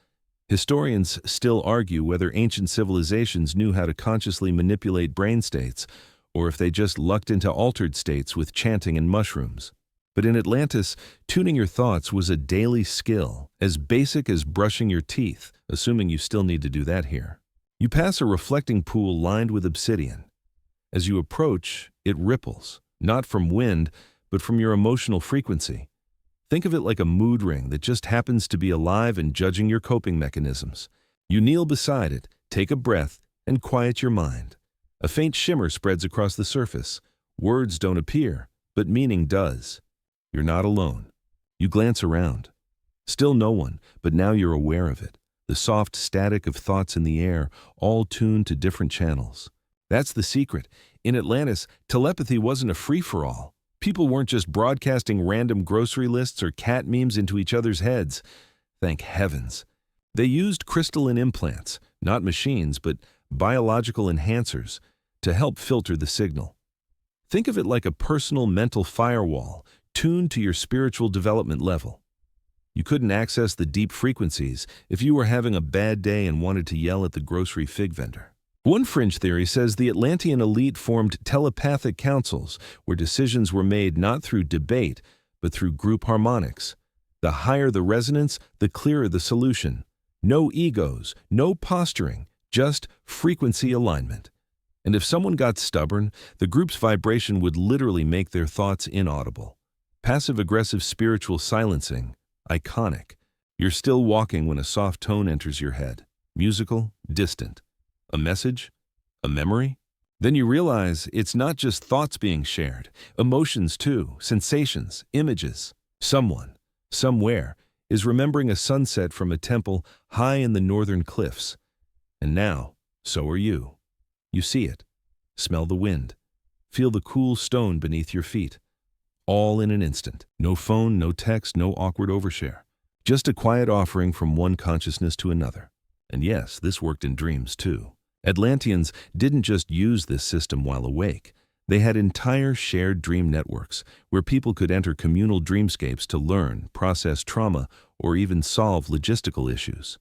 Historians still argue whether ancient civilizations knew how to consciously manipulate brain states, or if they just lucked into altered states with chanting and mushrooms. But in Atlantis, tuning your thoughts was a daily skill, as basic as brushing your teeth, assuming you still need to do that here. You pass a reflecting pool lined with obsidian. As you approach, it ripples, not from wind, but from your emotional frequency. Think of it like a mood ring that just happens to be alive and judging your coping mechanisms. You kneel beside it, take a breath, and quiet your mind. A faint shimmer spreads across the surface. Words don't appear, but meaning does. You're not alone. You glance around. Still no one, but now you're aware of it. The soft static of thoughts in the air, all tuned to different channels. That's the secret. In Atlantis, telepathy wasn't a free-for-all. People weren't just broadcasting random grocery lists or cat memes into each other's heads. Thank heavens. They used crystalline implants, not machines, but biological enhancers, to help filter the signal. Think of it like a personal mental firewall, tuned to your spiritual development level. You couldn't access the deep frequencies if you were having a bad day and wanted to yell at the grocery fig vendor. One fringe theory says the Atlantean elite formed telepathic councils where decisions were made not through debate, but through group harmonics. The higher the resonance, the clearer the solution. No egos, no posturing, just frequency alignment. And if someone got stubborn, the group's vibration would literally make their thoughts inaudible. Passive-aggressive spiritual silencing, iconic. You're still walking when a soft tone enters your head. Musical, distant. A message? A memory? Then you realize it's not just thoughts being shared, emotions too, sensations, images. Someone, somewhere, is remembering a sunset from a temple high in the northern cliffs. And now, so are you. You see it, smell the wind, feel the cool stone beneath your feet. All in an instant. No phone, no text, no awkward overshare. Just a quiet offering from one consciousness to another. And yes, this worked in dreams too. Atlanteans didn't just use this system while awake. They had entire shared dream networks where people could enter communal dreamscapes to learn, process trauma, or even solve logistical issues.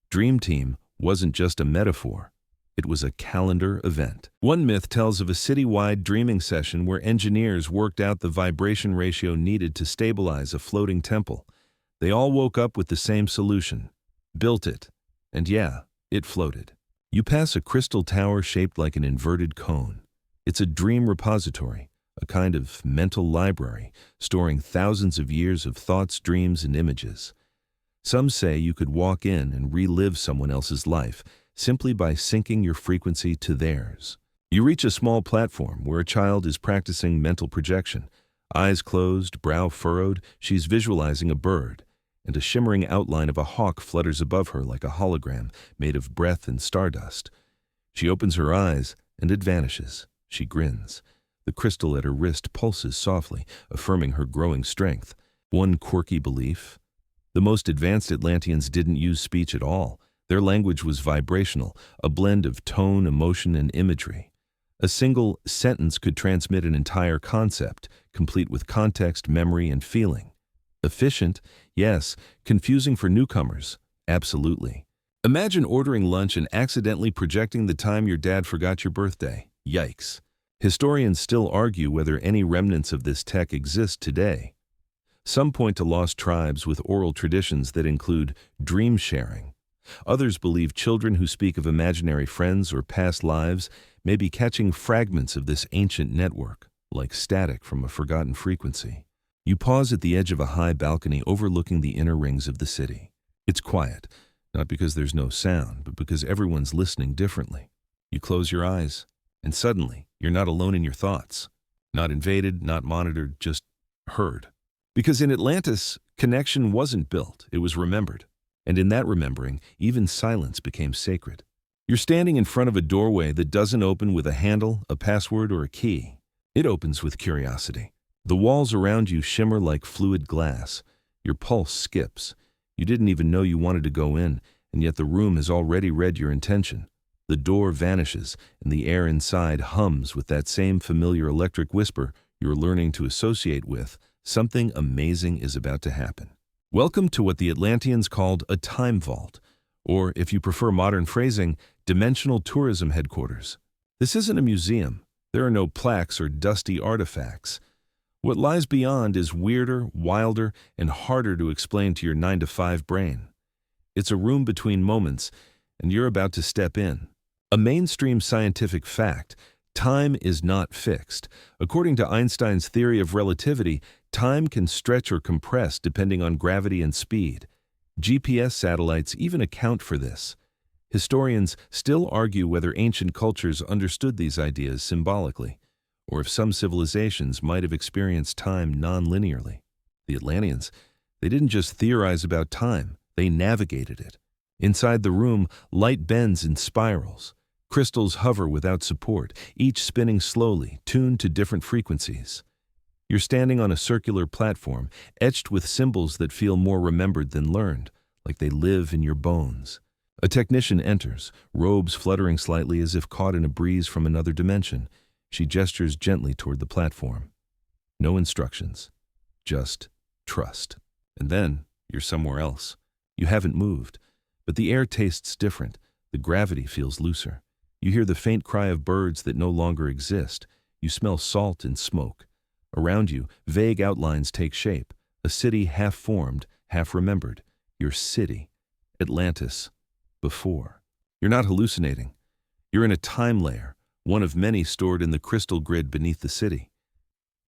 Dream Team wasn't just a metaphor. It was a calendar event. One myth tells of a citywide dreaming session where engineers worked out the vibration ratio needed to stabilize a floating temple. They all woke up with the same solution, built it, and yeah, it floated. You pass a crystal tower shaped like an inverted cone. It's a dream repository, a kind of mental library, storing thousands of years of thoughts, dreams, and images. Some say you could walk in and relive someone else's life simply by syncing your frequency to theirs. You reach a small platform where a child is practicing mental projection. Eyes closed, brow furrowed, she's visualizing a bird, and a shimmering outline of a hawk flutters above her like a hologram made of breath and stardust. She opens her eyes, and it vanishes. She grins. The crystal at her wrist pulses softly, affirming her growing strength. One quirky belief: the most advanced Atlanteans didn't use speech at all. Their language was vibrational, a blend of tone, emotion, and imagery. A single sentence could transmit an entire concept, complete with context, memory, and feeling. Efficient? Yes. Confusing for newcomers? Absolutely. Imagine ordering lunch and accidentally projecting the time your dad forgot your birthday. Yikes. Historians still argue whether any remnants of this tech exist today. Some point to lost tribes with oral traditions that include dream sharing. Others believe children who speak of imaginary friends or past lives may be catching fragments of this ancient network, like static from a forgotten frequency. You pause at the edge of a high balcony overlooking the inner rings of the city. It's quiet, not because there's no sound, but because everyone's listening differently. You close your eyes, and suddenly, you're not alone in your thoughts. Not invaded, not monitored, just heard. Because in Atlantis, connection wasn't built, it was remembered. And in that remembering, even silence became sacred. You're standing in front of a doorway that doesn't open with a handle, a password, or a key. It opens with curiosity. The walls around you shimmer like fluid glass. Your pulse skips. You didn't even know you wanted to go in, and yet the room has already read your intention. The door vanishes, and the air inside hums with that same familiar electric whisper you're learning to associate with. Something amazing is about to happen. Welcome to what the Atlanteans called a time vault, or, if you prefer modern phrasing, dimensional tourism headquarters. This isn't a museum. There are no plaques or dusty artifacts. What lies beyond is weirder, wilder, and harder to explain to your 9-to-5 brain. It's a room between moments, and you're about to step in. A mainstream scientific fact: time is not fixed. According to Einstein's theory of relativity, time can stretch or compress depending on gravity and speed. GPS satellites even account for this. Historians still argue whether ancient cultures understood these ideas symbolically, or if some civilizations might have experienced time non-linearly. The Atlanteans, they didn't just theorize about time, they navigated it. Inside the room, light bends in spirals. Crystals hover without support, each spinning slowly, tuned to different frequencies. You're standing on a circular platform, etched with symbols that feel more remembered than learned, like they live in your bones. A technician enters, robes fluttering slightly as if caught in a breeze from another dimension. She gestures gently toward the platform. No instructions, just trust. And then you're somewhere else. You haven't moved, but the air tastes different. The gravity feels looser. You hear the faint cry of birds that no longer exist. You smell salt and smoke. Around you, vague outlines take shape. A city half formed, half remembered. Your city. Atlantis. Before. You're not hallucinating. You're in a time layer, one of many stored in the crystal grid beneath the city.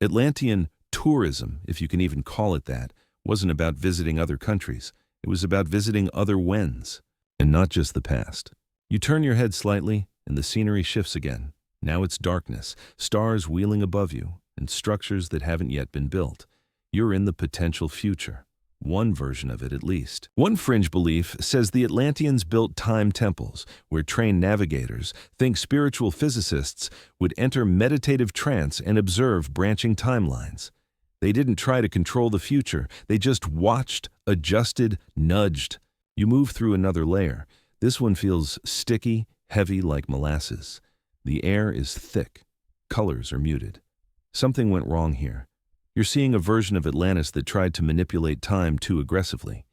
Atlantean tourism, if you can even call it that, wasn't about visiting other countries. It was about visiting other whens, and not just the past. You turn your head slightly, and the scenery shifts again. Now it's darkness, stars wheeling above you, and structures that haven't yet been built. You're in the potential future. One version of it, at least. One fringe belief says the Atlanteans built time temples, where trained navigators, think spiritual physicists, would enter meditative trance and observe branching timelines. They didn't try to control the future. They just watched, adjusted, nudged. You move through another layer. This one feels sticky, heavy like molasses. The air is thick. Colors are muted. Something went wrong here. You're seeing a version of Atlantis that tried to manipulate time too aggressively.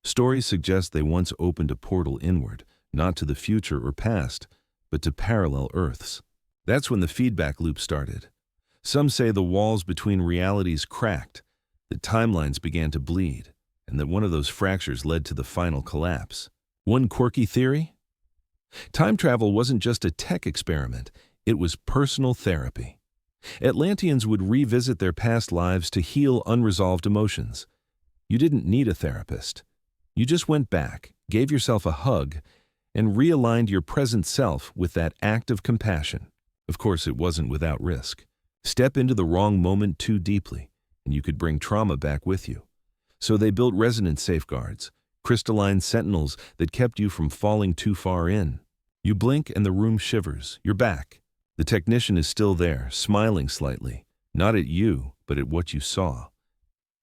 Stories suggest they once opened a portal inward, not to the future or past, but to parallel Earths. That's when the feedback loop started. Some say the walls between realities cracked, that timelines began to bleed, and that one of those fractures led to the final collapse. One quirky theory? Time travel wasn't just a tech experiment, it was personal therapy. Atlanteans would revisit their past lives to heal unresolved emotions. You didn't need a therapist. You just went back, gave yourself a hug, and realigned your present self with that act of compassion. Of course, it wasn't without risk. Step into the wrong moment too deeply, and you could bring trauma back with you. So they built resonance safeguards, crystalline sentinels that kept you from falling too far in. You blink and the room shivers. You're back. The technician is still there, smiling slightly, not at you, but at what you saw.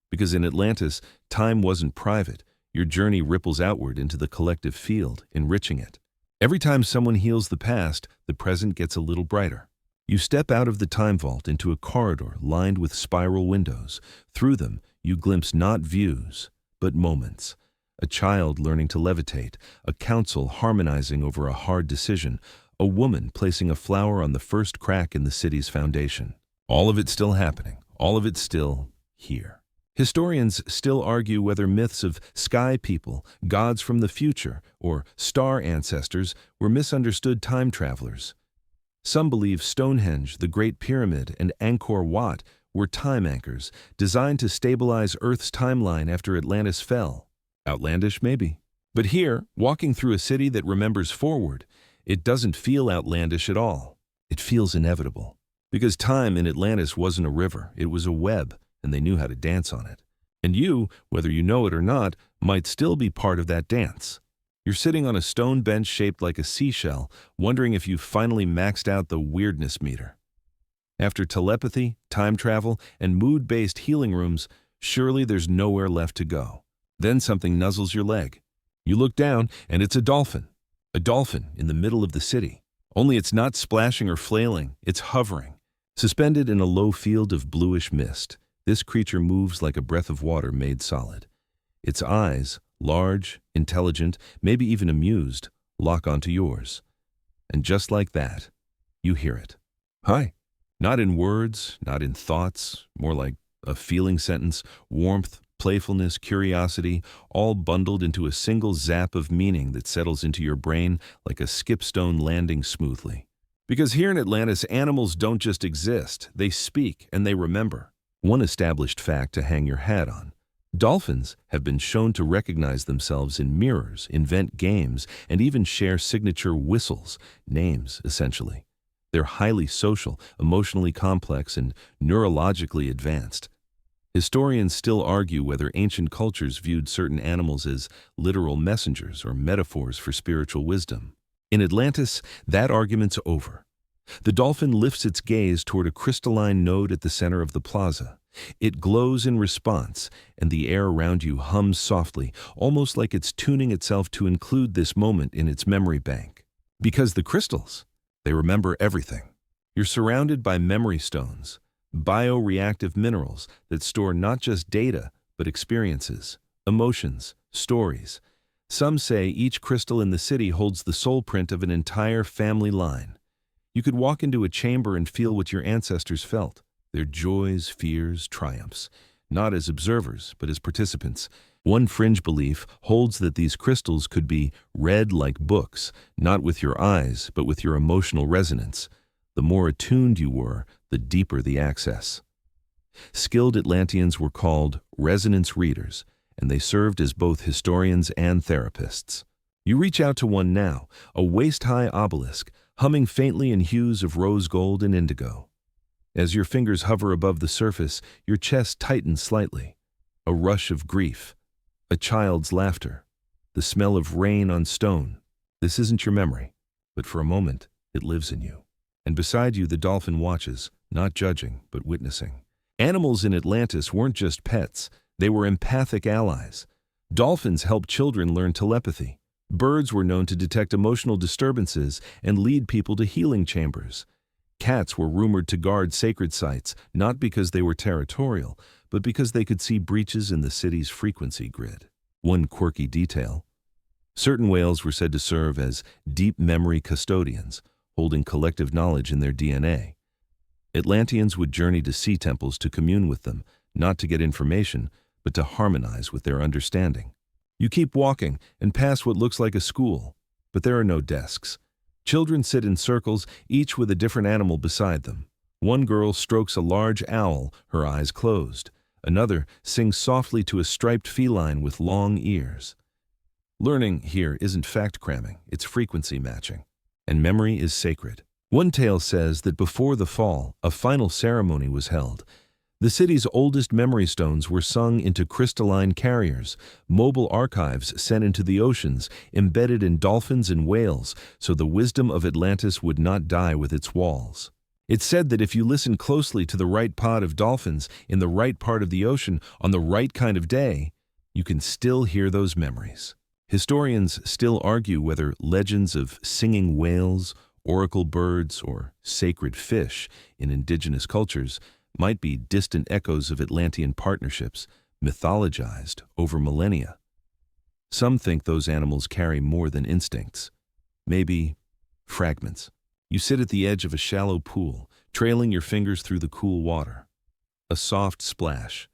Because in Atlantis, time wasn't private. Your journey ripples outward into the collective field, enriching it. Every time someone heals the past, the present gets a little brighter. You step out of the time vault into a corridor lined with spiral windows. Through them, you glimpse not views, but moments. A child learning to levitate, a council harmonizing over a hard decision, a woman placing a flower on the first crack in the city's foundation. All of it still happening, all of it still here. Historians still argue whether myths of sky people, gods from the future, or star ancestors were misunderstood time travelers. Some believe Stonehenge, the Great Pyramid, and Angkor Wat were time anchors designed to stabilize Earth's timeline after Atlantis fell. Outlandish, maybe. But here, walking through a city that remembers forward, it doesn't feel outlandish at all. It feels inevitable. Because time in Atlantis wasn't a river, it was a web, and they knew how to dance on it. And you, whether you know it or not, might still be part of that dance. You're sitting on a stone bench shaped like a seashell, wondering if you've finally maxed out the weirdness meter. After telepathy, time travel, and mood-based healing rooms, surely there's nowhere left to go. Then something nuzzles your leg. You look down, and it's a dolphin. A dolphin in the middle of the city. Only it's not splashing or flailing, it's hovering. Suspended in a low field of bluish mist, this creature moves like a breath of water made solid. Its eyes, large, intelligent, maybe even amused, lock onto yours. And just like that, you hear it. Hi. Not in words, not in thoughts, more like a feeling sentence, warmth, playfulness, curiosity, all bundled into a single zap of meaning that settles into your brain like a skipstone landing smoothly. Because here in Atlantis, animals don't just exist, they speak and they remember. One established fact to hang your hat on. Dolphins have been shown to recognize themselves in mirrors, invent games, and even share signature whistles, names, essentially. They're highly social, emotionally complex, and neurologically advanced. Historians still argue whether ancient cultures viewed certain animals as literal messengers or metaphors for spiritual wisdom. In Atlantis, that argument's over. The dolphin lifts its gaze toward a crystalline node at the center of the plaza. It glows in response, and the air around you hums softly, almost like it's tuning itself to include this moment in its memory bank. Because the crystals, they remember everything. You're surrounded by memory stones, bioreactive minerals that store not just data, but experiences, emotions, stories. Some say each crystal in the city holds the soul print of an entire family line. You could walk into a chamber and feel what your ancestors felt, their joys, fears, triumphs, not as observers, but as participants. One fringe belief holds that these crystals could be read like books, not with your eyes, but with your emotional resonance. The more attuned you were, the deeper the access. Skilled Atlanteans were called resonance readers, and they served as both historians and therapists. You reach out to one now, a waist-high obelisk, humming faintly in hues of rose gold and indigo. As your fingers hover above the surface, your chest tightens slightly. A rush of grief, a child's laughter, the smell of rain on stone. This isn't your memory, but for a moment, it lives in you. And beside you, the dolphin watches, not judging, but witnessing. Animals in Atlantis weren't just pets, they were empathic allies. Dolphins helped children learn telepathy. Birds were known to detect emotional disturbances and lead people to healing chambers. Cats were rumored to guard sacred sites, not because they were territorial, but because they could see breaches in the city's frequency grid. One quirky detail: certain whales were said to serve as deep memory custodians, holding collective knowledge in their DNA. Atlanteans would journey to sea temples to commune with them, not to get information, but to harmonize with their understanding. You keep walking and pass what looks like a school, but there are no desks. Children sit in circles, each with a different animal beside them. One girl strokes a large owl, her eyes closed. Another sings softly to a striped feline with long ears. Learning here isn't fact cramming, it's frequency matching. And memory is sacred. One tale says that before the fall, a final ceremony was held. The city's oldest memory stones were sung into crystalline carriers, mobile archives sent into the oceans, embedded in dolphins and whales, so the wisdom of Atlantis would not die with its walls. It's said that if you listen closely to the right pod of dolphins in the right part of the ocean on the right kind of day, you can still hear those memories. Historians still argue whether legends of singing whales, oracle birds, or sacred fish in indigenous cultures might be distant echoes of Atlantean partnerships, mythologized over millennia. Some think those animals carry more than instincts. Maybe fragments. You sit at the edge of a shallow pool, trailing your fingers through the cool water. A soft splash.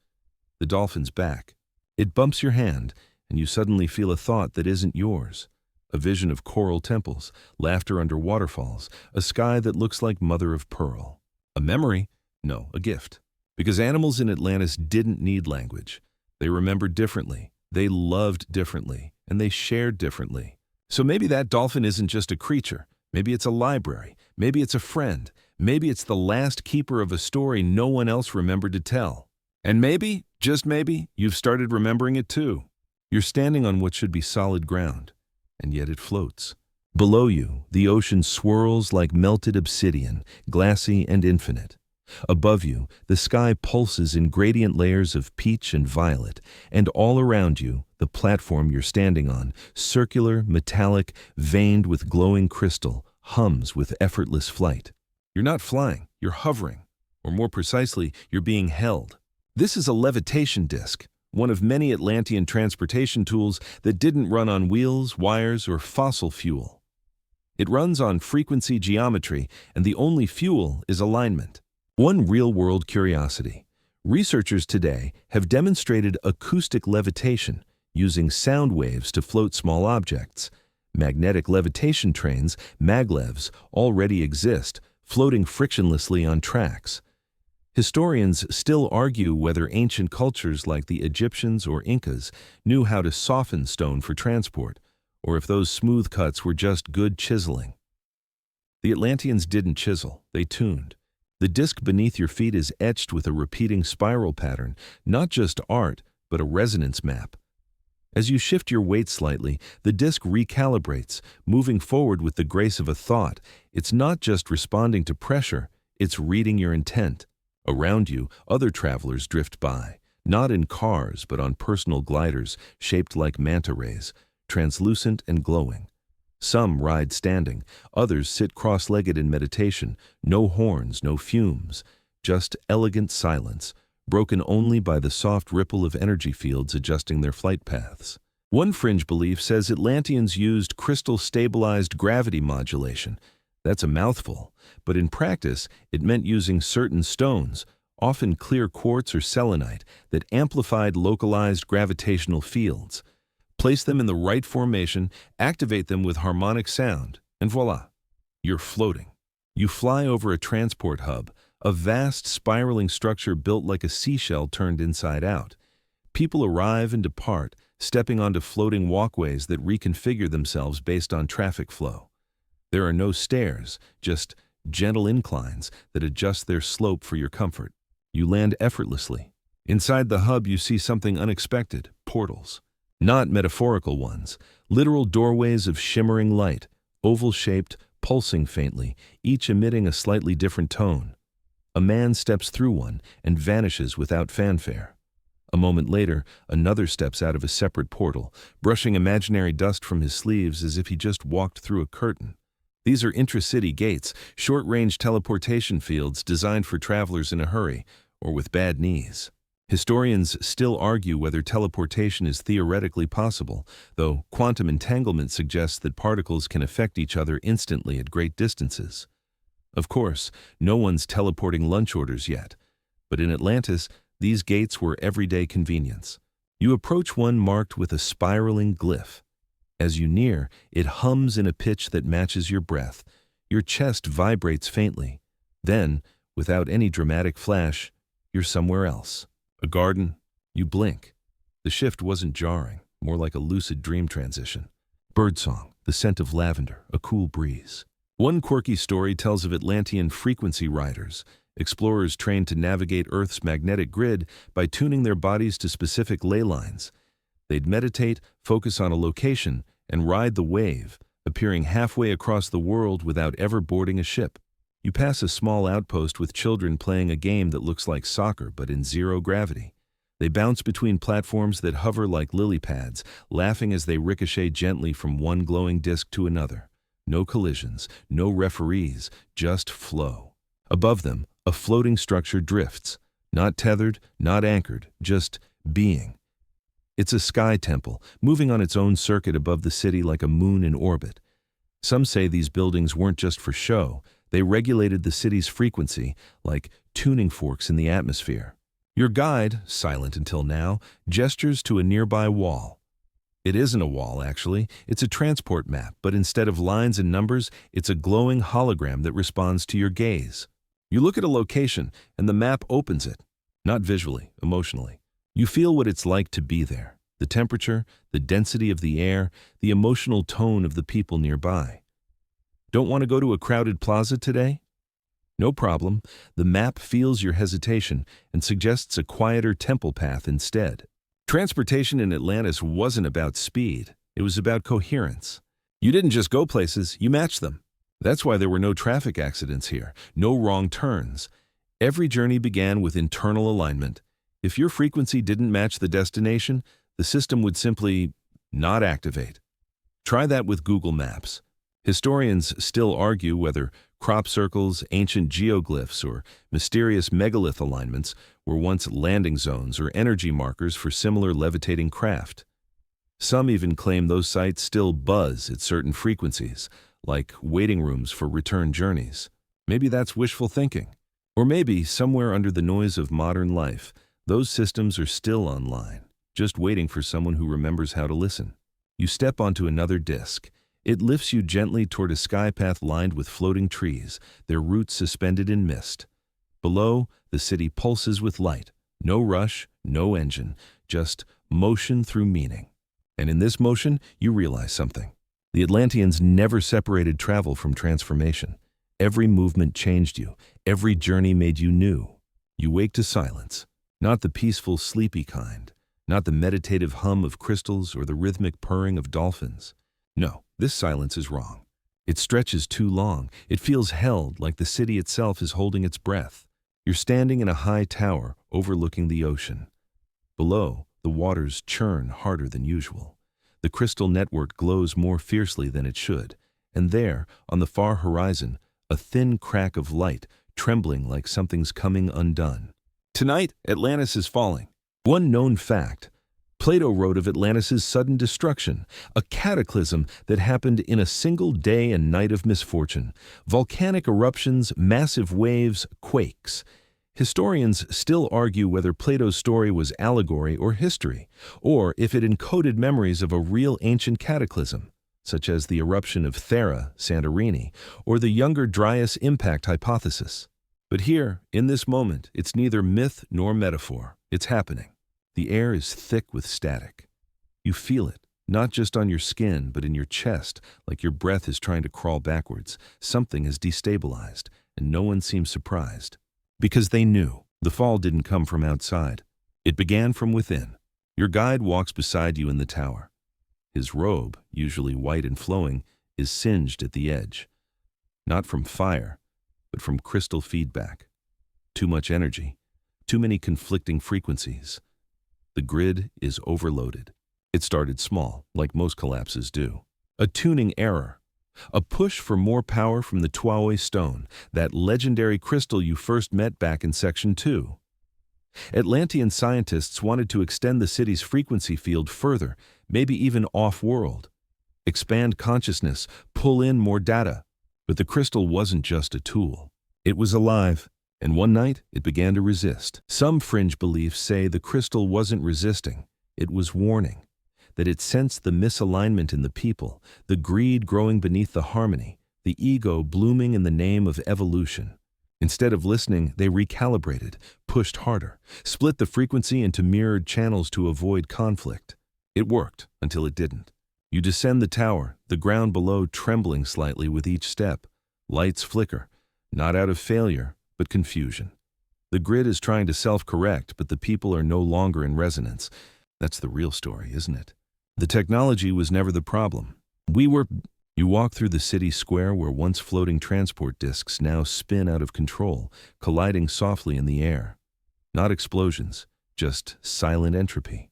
The dolphin's back. It bumps your hand, and you suddenly feel a thought that isn't yours. A vision of coral temples, laughter under waterfalls, a sky that looks like mother of pearl. A memory? No, a gift. Because animals in Atlantis didn't need language. They remembered differently, they loved differently, and they shared differently. So maybe that dolphin isn't just a creature. Maybe it's a library. Maybe it's a friend. Maybe it's the last keeper of a story no one else remembered to tell. And maybe, just maybe, you've started remembering it too. You're standing on what should be solid ground, and yet it floats. Below you, the ocean swirls like melted obsidian, glassy and infinite. Above you, the sky pulses in gradient layers of peach and violet, and all around you, the platform you're standing on, circular, metallic, veined with glowing crystal, hums with effortless flight. You're not flying, you're hovering, or more precisely, you're being held. This is a levitation disc, one of many Atlantean transportation tools that didn't run on wheels, wires, or fossil fuel. It runs on frequency geometry, and the only fuel is alignment. One real-world curiosity. Researchers today have demonstrated acoustic levitation using sound waves to float small objects. Magnetic levitation trains, maglevs, already exist, floating frictionlessly on tracks. Historians still argue whether ancient cultures like the Egyptians or Incas knew how to soften stone for transport, or if those smooth cuts were just good chiseling. The Atlanteans didn't chisel, they tuned. The disc beneath your feet is etched with a repeating spiral pattern, not just art, but a resonance map. As you shift your weight slightly, the disc recalibrates, moving forward with the grace of a thought. It's not just responding to pressure, it's reading your intent. Around you, other travelers drift by, not in cars, but on personal gliders shaped like manta rays, translucent and glowing. Some ride standing, others sit cross-legged in meditation, no horns, no fumes, just elegant silence, broken only by the soft ripple of energy fields adjusting their flight paths. One fringe belief says Atlanteans used crystal-stabilized gravity modulation. That's a mouthful, but in practice, it meant using certain stones, often clear quartz or selenite, that amplified localized gravitational fields. Place them in the right formation, activate them with harmonic sound, and voila, you're floating. You fly over a transport hub, a vast spiraling structure built like a seashell turned inside out. People arrive and depart, stepping onto floating walkways that reconfigure themselves based on traffic flow. There are no stairs, just gentle inclines that adjust their slope for your comfort. You land effortlessly. Inside the hub, you see something unexpected: portals. Not metaphorical ones, literal doorways of shimmering light, oval-shaped, pulsing faintly, each emitting a slightly different tone. A man steps through one and vanishes without fanfare. A moment later, another steps out of a separate portal, brushing imaginary dust from his sleeves as if he just walked through a curtain. These are intracity gates, short-range teleportation fields designed for travelers in a hurry or with bad knees. Historians still argue whether teleportation is theoretically possible, though quantum entanglement suggests that particles can affect each other instantly at great distances. Of course, no one's teleporting lunch orders yet, but in Atlantis, these gates were everyday convenience. You approach one marked with a spiraling glyph. As you near, it hums in a pitch that matches your breath. Your chest vibrates faintly. Then, without any dramatic flash, you're somewhere else. A garden. You blink. The shift wasn't jarring, more like a lucid dream transition. Birdsong, the scent of lavender, a cool breeze. One quirky story tells of Atlantean frequency riders, explorers trained to navigate Earth's magnetic grid by tuning their bodies to specific ley lines. They'd meditate, focus on a location, and ride the wave, appearing halfway across the world without ever boarding a ship. You pass a small outpost with children playing a game that looks like soccer but in zero gravity. They bounce between platforms that hover like lily pads, laughing as they ricochet gently from one glowing disk to another. No collisions, no referees, just flow. Above them, a floating structure drifts, not tethered, not anchored, just being. It's a sky temple, moving on its own circuit above the city like a moon in orbit. Some say these buildings weren't just for show, they regulated the city's frequency, like tuning forks in the atmosphere. Your guide, silent until now, gestures to a nearby wall. It isn't a wall, actually. It's a transport map, but instead of lines and numbers, it's a glowing hologram that responds to your gaze. You look at a location, and the map opens it. Not visually, emotionally. You feel what it's like to be there. The temperature, the density of the air, the emotional tone of the people nearby. Don't want to go to a crowded plaza today? No problem. The map feels your hesitation and suggests a quieter temple path instead. Transportation in Atlantis wasn't about speed. It was about coherence. You didn't just go places, you matched them. That's why there were no traffic accidents here, no wrong turns. Every journey began with internal alignment. If your frequency didn't match the destination, the system would simply not activate. Try that with Google Maps. Historians still argue whether crop circles, ancient geoglyphs, or mysterious megalith alignments were once landing zones or energy markers for similar levitating craft. Some even claim those sites still buzz at certain frequencies, like waiting rooms for return journeys. Maybe that's wishful thinking. Or maybe, somewhere under the noise of modern life, those systems are still online, just waiting for someone who remembers how to listen. You step onto another disk. It lifts you gently toward a sky path lined with floating trees, their roots suspended in mist. Below, the city pulses with light. No rush, no engine, just motion through meaning. And in this motion, you realize something. The Atlanteans never separated travel from transformation. Every movement changed you. Every journey made you new. You wake to silence, not the peaceful, sleepy kind, not the meditative hum of crystals or the rhythmic purring of dolphins. No, this silence is wrong. It stretches too long. It feels held, like the city itself is holding its breath. You're standing in a high tower overlooking the ocean. Below, the waters churn harder than usual. The crystal network glows more fiercely than it should. And there, on the far horizon, a thin crack of light, trembling like something's coming undone. Tonight, Atlantis is falling. One known fact: Plato wrote of Atlantis' sudden destruction, a cataclysm that happened in a single day and night of misfortune. Volcanic eruptions, massive waves, quakes. Historians still argue whether Plato's story was allegory or history, or if it encoded memories of a real ancient cataclysm, such as the eruption of Thera, Santorini, or the Younger Dryas impact hypothesis. But here, in this moment, it's neither myth nor metaphor. It's happening. The air is thick with static. You feel it, not just on your skin, but in your chest, like your breath is trying to crawl backwards. Something is destabilized, and no one seems surprised. Because they knew the fall didn't come from outside. It began from within. Your guide walks beside you in the tower. His robe, usually white and flowing, is singed at the edge. Not from fire, but from crystal feedback. Too much energy, too many conflicting frequencies. The grid is overloaded. It started small, like most collapses do. A tuning error. A push for more power from the Tuaoi stone, that legendary crystal you first met back in Section 2. Atlantean scientists wanted to extend the city's frequency field further, maybe even off-world. Expand consciousness, pull in more data. But the crystal wasn't just a tool. It was alive. And one night, it began to resist. Some fringe beliefs say the crystal wasn't resisting, it was warning. That it sensed the misalignment in the people, the greed growing beneath the harmony, the ego blooming in the name of evolution. Instead of listening, they recalibrated, pushed harder, split the frequency into mirrored channels to avoid conflict. It worked, until it didn't. You descend the tower, the ground below trembling slightly with each step. Lights flicker, not out of failure, but confusion. The grid is trying to self-correct, but the people are no longer in resonance. That's the real story, isn't it? The technology was never the problem. You walk through the city square where once floating transport disks now spin out of control, colliding softly in the air. Not explosions, just silent entropy.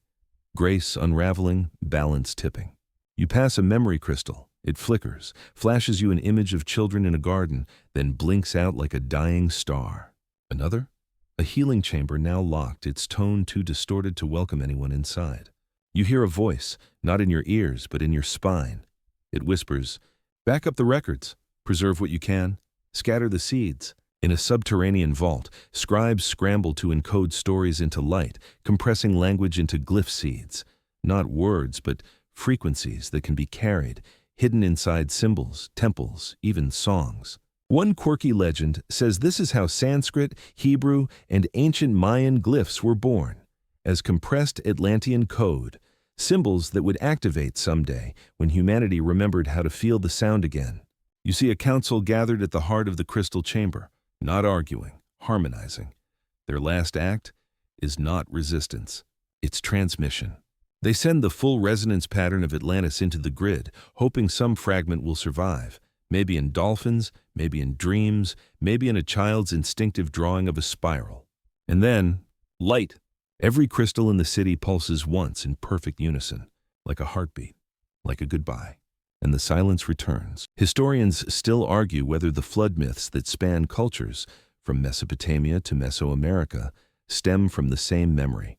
Grace unraveling, balance tipping. You pass a memory crystal. It flickers, flashes you an image of children in a garden, then blinks out like a dying star. Another? A healing chamber now locked, its tone too distorted to welcome anyone inside. You hear a voice, not in your ears, but in your spine. It whispers, "Back up the records, preserve what you can, scatter the seeds." In a subterranean vault, scribes scramble to encode stories into light, compressing language into glyph seeds. Not words, but frequencies that can be carried, hidden inside symbols, temples, even songs. One quirky legend says this is how Sanskrit, Hebrew, and ancient Mayan glyphs were born, as compressed Atlantean code, symbols that would activate someday when humanity remembered how to feel the sound again. You see a council gathered at the heart of the crystal chamber, not arguing, harmonizing. Their last act is not resistance, it's transmission. They send the full resonance pattern of Atlantis into the grid, hoping some fragment will survive. Maybe in dolphins, maybe in dreams, maybe in a child's instinctive drawing of a spiral. And then, light. Every crystal in the city pulses once in perfect unison, like a heartbeat, like a goodbye. And the silence returns. Historians still argue whether the flood myths that span cultures, from Mesopotamia to Mesoamerica, stem from the same memory.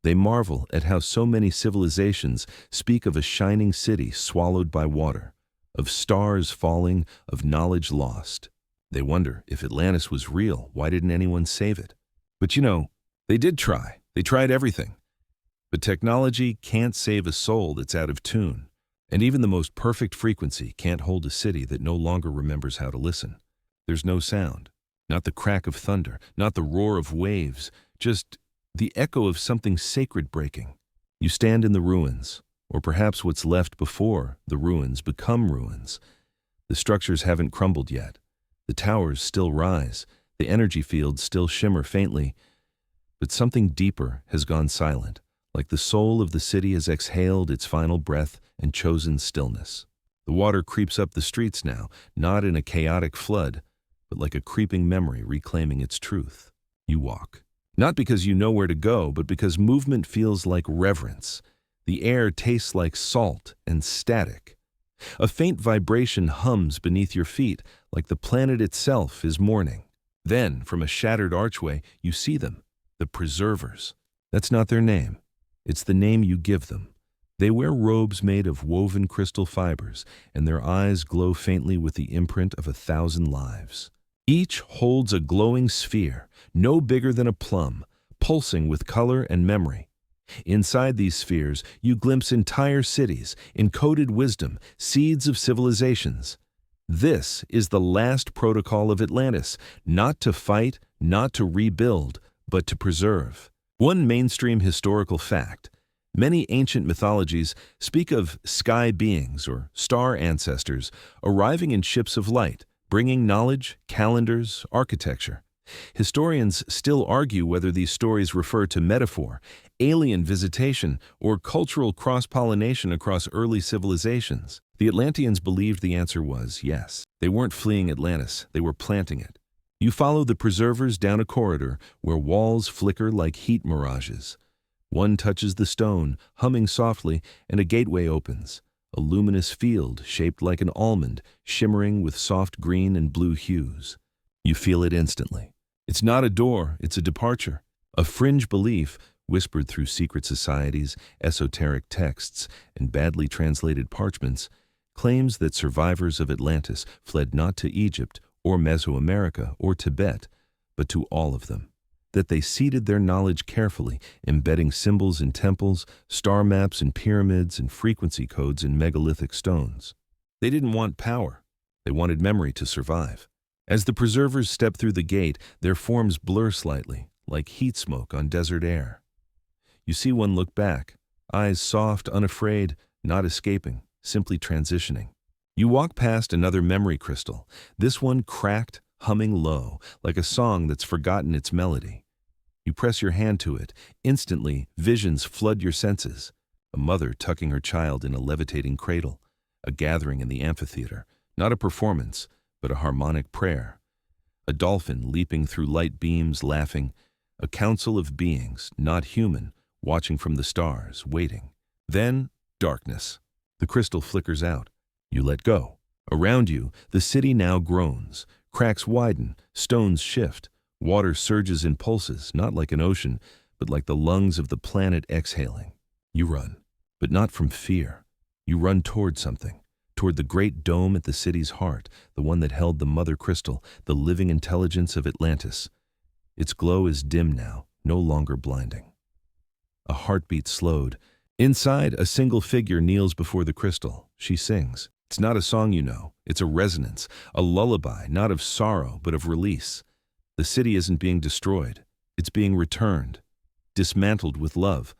They marvel at how so many civilizations speak of a shining city swallowed by water, of stars falling, of knowledge lost. They wonder, if Atlantis was real, why didn't anyone save it? But they did try. They tried everything. But technology can't save a soul that's out of tune. And even the most perfect frequency can't hold a city that no longer remembers how to listen. There's no sound, not the crack of thunder, not the roar of waves, just the echo of something sacred breaking. You stand in the ruins, or perhaps what's left before the ruins become ruins. The structures haven't crumbled yet. The towers still rise. The energy fields still shimmer faintly. But something deeper has gone silent, like the soul of the city has exhaled its final breath and chosen stillness. The water creeps up the streets now, not in a chaotic flood, but like a creeping memory reclaiming its truth. You walk. Not because you know where to go, but because movement feels like reverence. The air tastes like salt and static. A faint vibration hums beneath your feet, like the planet itself is mourning. Then, from a shattered archway, you see them, the preservers. That's not their name. It's the name you give them. They wear robes made of woven crystal fibers, and their eyes glow faintly with the imprint of 1,000 lives. Each holds a glowing sphere, no bigger than a plum, pulsing with color and memory. Inside these spheres, you glimpse entire cities, encoded wisdom, seeds of civilizations. This is the last protocol of Atlantis, not to fight, not to rebuild, but to preserve. One mainstream historical fact: many ancient mythologies speak of sky beings or star ancestors arriving in ships of light, bringing knowledge, calendars, architecture. Historians still argue whether these stories refer to metaphor, alien visitation, or cultural cross-pollination across early civilizations. The Atlanteans believed the answer was yes. They weren't fleeing Atlantis, they were planting it. You follow the preservers down a corridor where walls flicker like heat mirages. One touches the stone, humming softly, and a gateway opens. A luminous field shaped like an almond, shimmering with soft green and blue hues. You feel it instantly. It's not a door, it's a departure. A fringe belief, whispered through secret societies, esoteric texts, and badly translated parchments, claims that survivors of Atlantis fled not to Egypt or Mesoamerica or Tibet, but to all of them. That they seeded their knowledge carefully, embedding symbols in temples, star maps in pyramids, and frequency codes in megalithic stones. They didn't want power. They wanted memory to survive. As the preservers step through the gate, their forms blur slightly, like heat smoke on desert air. You see one look back, eyes soft, unafraid, not escaping, simply transitioning. You walk past another memory crystal, this one cracked, humming low, like a song that's forgotten its melody. You press your hand to it. Instantly, visions flood your senses. A mother tucking her child in a levitating cradle. A gathering in the amphitheater. Not a performance, but a harmonic prayer. A dolphin leaping through light beams, laughing. a council of beings, not human, watching from the stars, waiting. Then, darkness. The crystal flickers out. You let go. Around you, the city now groans. Cracks widen, stones shift. Water surges in pulses, not like an ocean, but like the lungs of the planet exhaling. You run, but not from fear. You run toward something, toward the great dome at the city's heart, the one that held the mother crystal, the living intelligence of Atlantis. Its glow is dim now, no longer blinding. A heartbeat slowed. Inside, a single figure kneels before the crystal. She sings. It's not a song you know. It's a resonance, a lullaby, not of sorrow, but of release. The city isn't being destroyed. It's being returned, dismantled with love.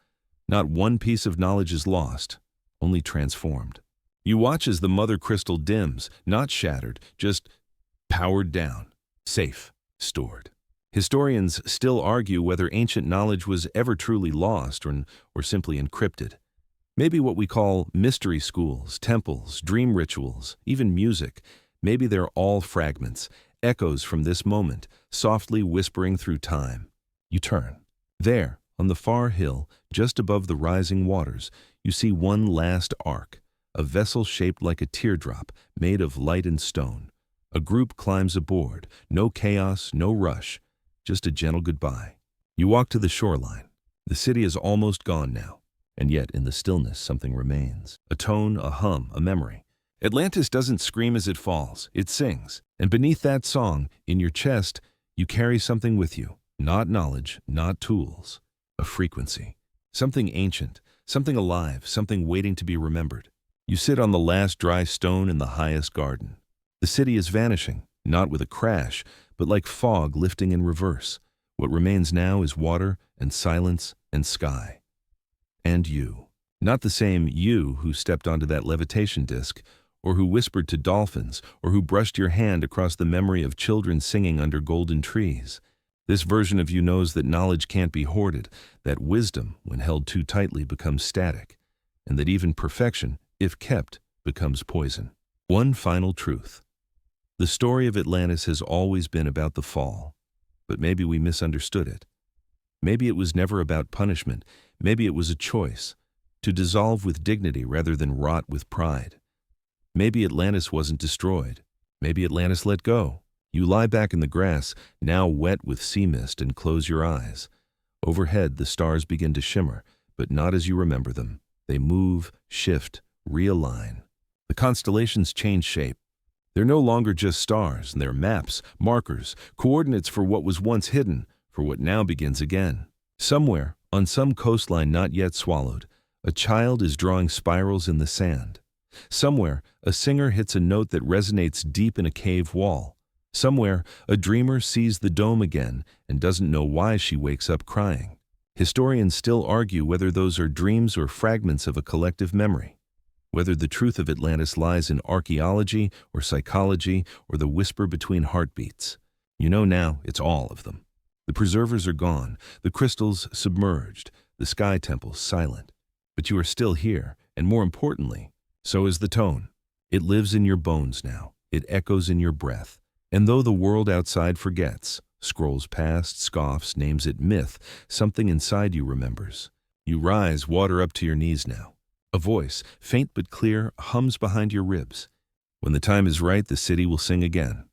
Not one piece of knowledge is lost, only transformed. You watch as the mother crystal dims, not shattered, just powered down, safe, stored. Historians still argue whether ancient knowledge was ever truly lost or simply encrypted. Maybe what we call mystery schools, temples, dream rituals, even music, maybe they're all fragments, echoes from this moment, softly whispering through time. You turn. There, on the far hill, just above the rising waters, you see one last arc, a vessel shaped like a teardrop, made of light and stone. A group climbs aboard, no chaos, no rush, just a gentle goodbye. You walk to the shoreline. The city is almost gone now, and yet in the stillness something remains. A tone, a hum, a memory. Atlantis doesn't scream as it falls, it sings. And beneath that song, in your chest, you carry something with you. Not knowledge, not tools. A frequency. Something ancient, something alive, something waiting to be remembered. You sit on the last dry stone in the highest garden. The city is vanishing, not with a crash, but like fog lifting in reverse. What remains now is water and silence and sky. And you. Not the same you who stepped onto that levitation disc, or who whispered to dolphins, or who brushed your hand across the memory of children singing under golden trees. This version of you knows that knowledge can't be hoarded, that wisdom, when held too tightly, becomes static, and that even perfection, if kept, becomes poison. One final truth. The story of Atlantis has always been about the fall, but maybe we misunderstood it. Maybe it was never about punishment. Maybe it was a choice, to dissolve with dignity rather than rot with pride. Maybe Atlantis wasn't destroyed. Maybe Atlantis let go. You lie back in the grass, now wet with sea mist, and close your eyes. Overhead, the stars begin to shimmer, but not as you remember them. They move, shift, realign. The constellations change shape. They're no longer just stars, they're maps, markers, coordinates for what was once hidden, for what now begins again. Somewhere, on some coastline not yet swallowed, a child is drawing spirals in the sand. Somewhere, a singer hits a note that resonates deep in a cave wall. Somewhere, a dreamer sees the dome again and doesn't know why she wakes up crying. Historians still argue whether those are dreams or fragments of a collective memory, whether the truth of Atlantis lies in archaeology or psychology or the whisper between heartbeats. You know now, it's all of them. The preservers are gone, the crystals submerged, the sky temples silent. But you are still here, and more importantly, so is the tone. It lives in your bones now. It echoes in your breath. And though the world outside forgets, scrolls past, scoffs, names it myth, something inside you remembers. You rise, water up to your knees now. A voice, faint but clear, hums behind your ribs. When the time is right, the city will sing again.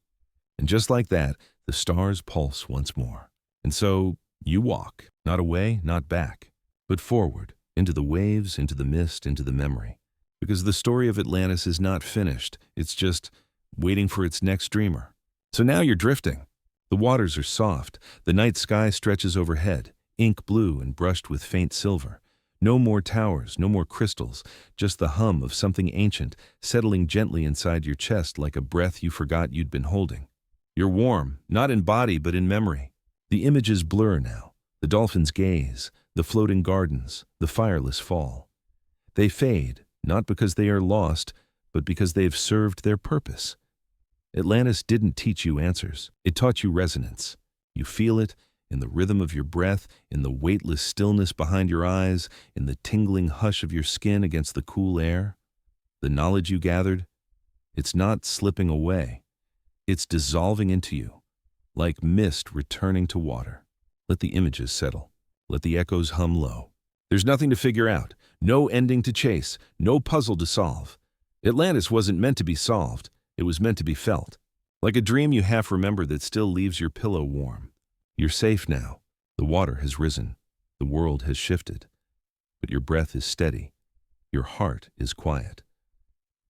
And just like that, the stars pulse once more. And so, you walk, not away, not back, but forward, into the waves, into the mist, into the memory. Because the story of Atlantis is not finished, it's just waiting for its next dreamer. So now you're drifting. The waters are soft, the night sky stretches overhead, ink blue and brushed with faint silver. No more towers, no more crystals, just the hum of something ancient settling gently inside your chest like a breath you forgot you'd been holding. You're warm, not in body but in memory. The images blur now, the dolphins gaze, the floating gardens, the fireless fall. They fade, not because they are lost, but because they have served their purpose. Atlantis didn't teach you answers. It taught you resonance. You feel it in the rhythm of your breath, in the weightless stillness behind your eyes, in the tingling hush of your skin against the cool air. The knowledge you gathered, it's not slipping away. It's dissolving into you, like mist returning to water. Let the images settle. Let the echoes hum low. There's nothing to figure out, no ending to chase, no puzzle to solve. Atlantis wasn't meant to be solved, it was meant to be felt. Like a dream you half remember that still leaves your pillow warm. You're safe now. The water has risen. The world has shifted. But your breath is steady. Your heart is quiet.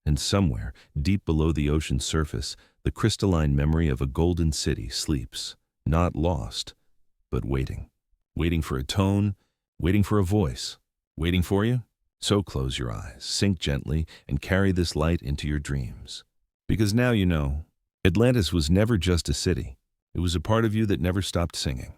And somewhere, deep below the ocean's surface, the crystalline memory of a golden city sleeps, not lost, but waiting. Waiting for a tone, waiting for a voice. Waiting for you? So close your eyes, sink gently, and carry this light into your dreams. Because now you know, Atlantis was never just a city. It was a part of you that never stopped singing.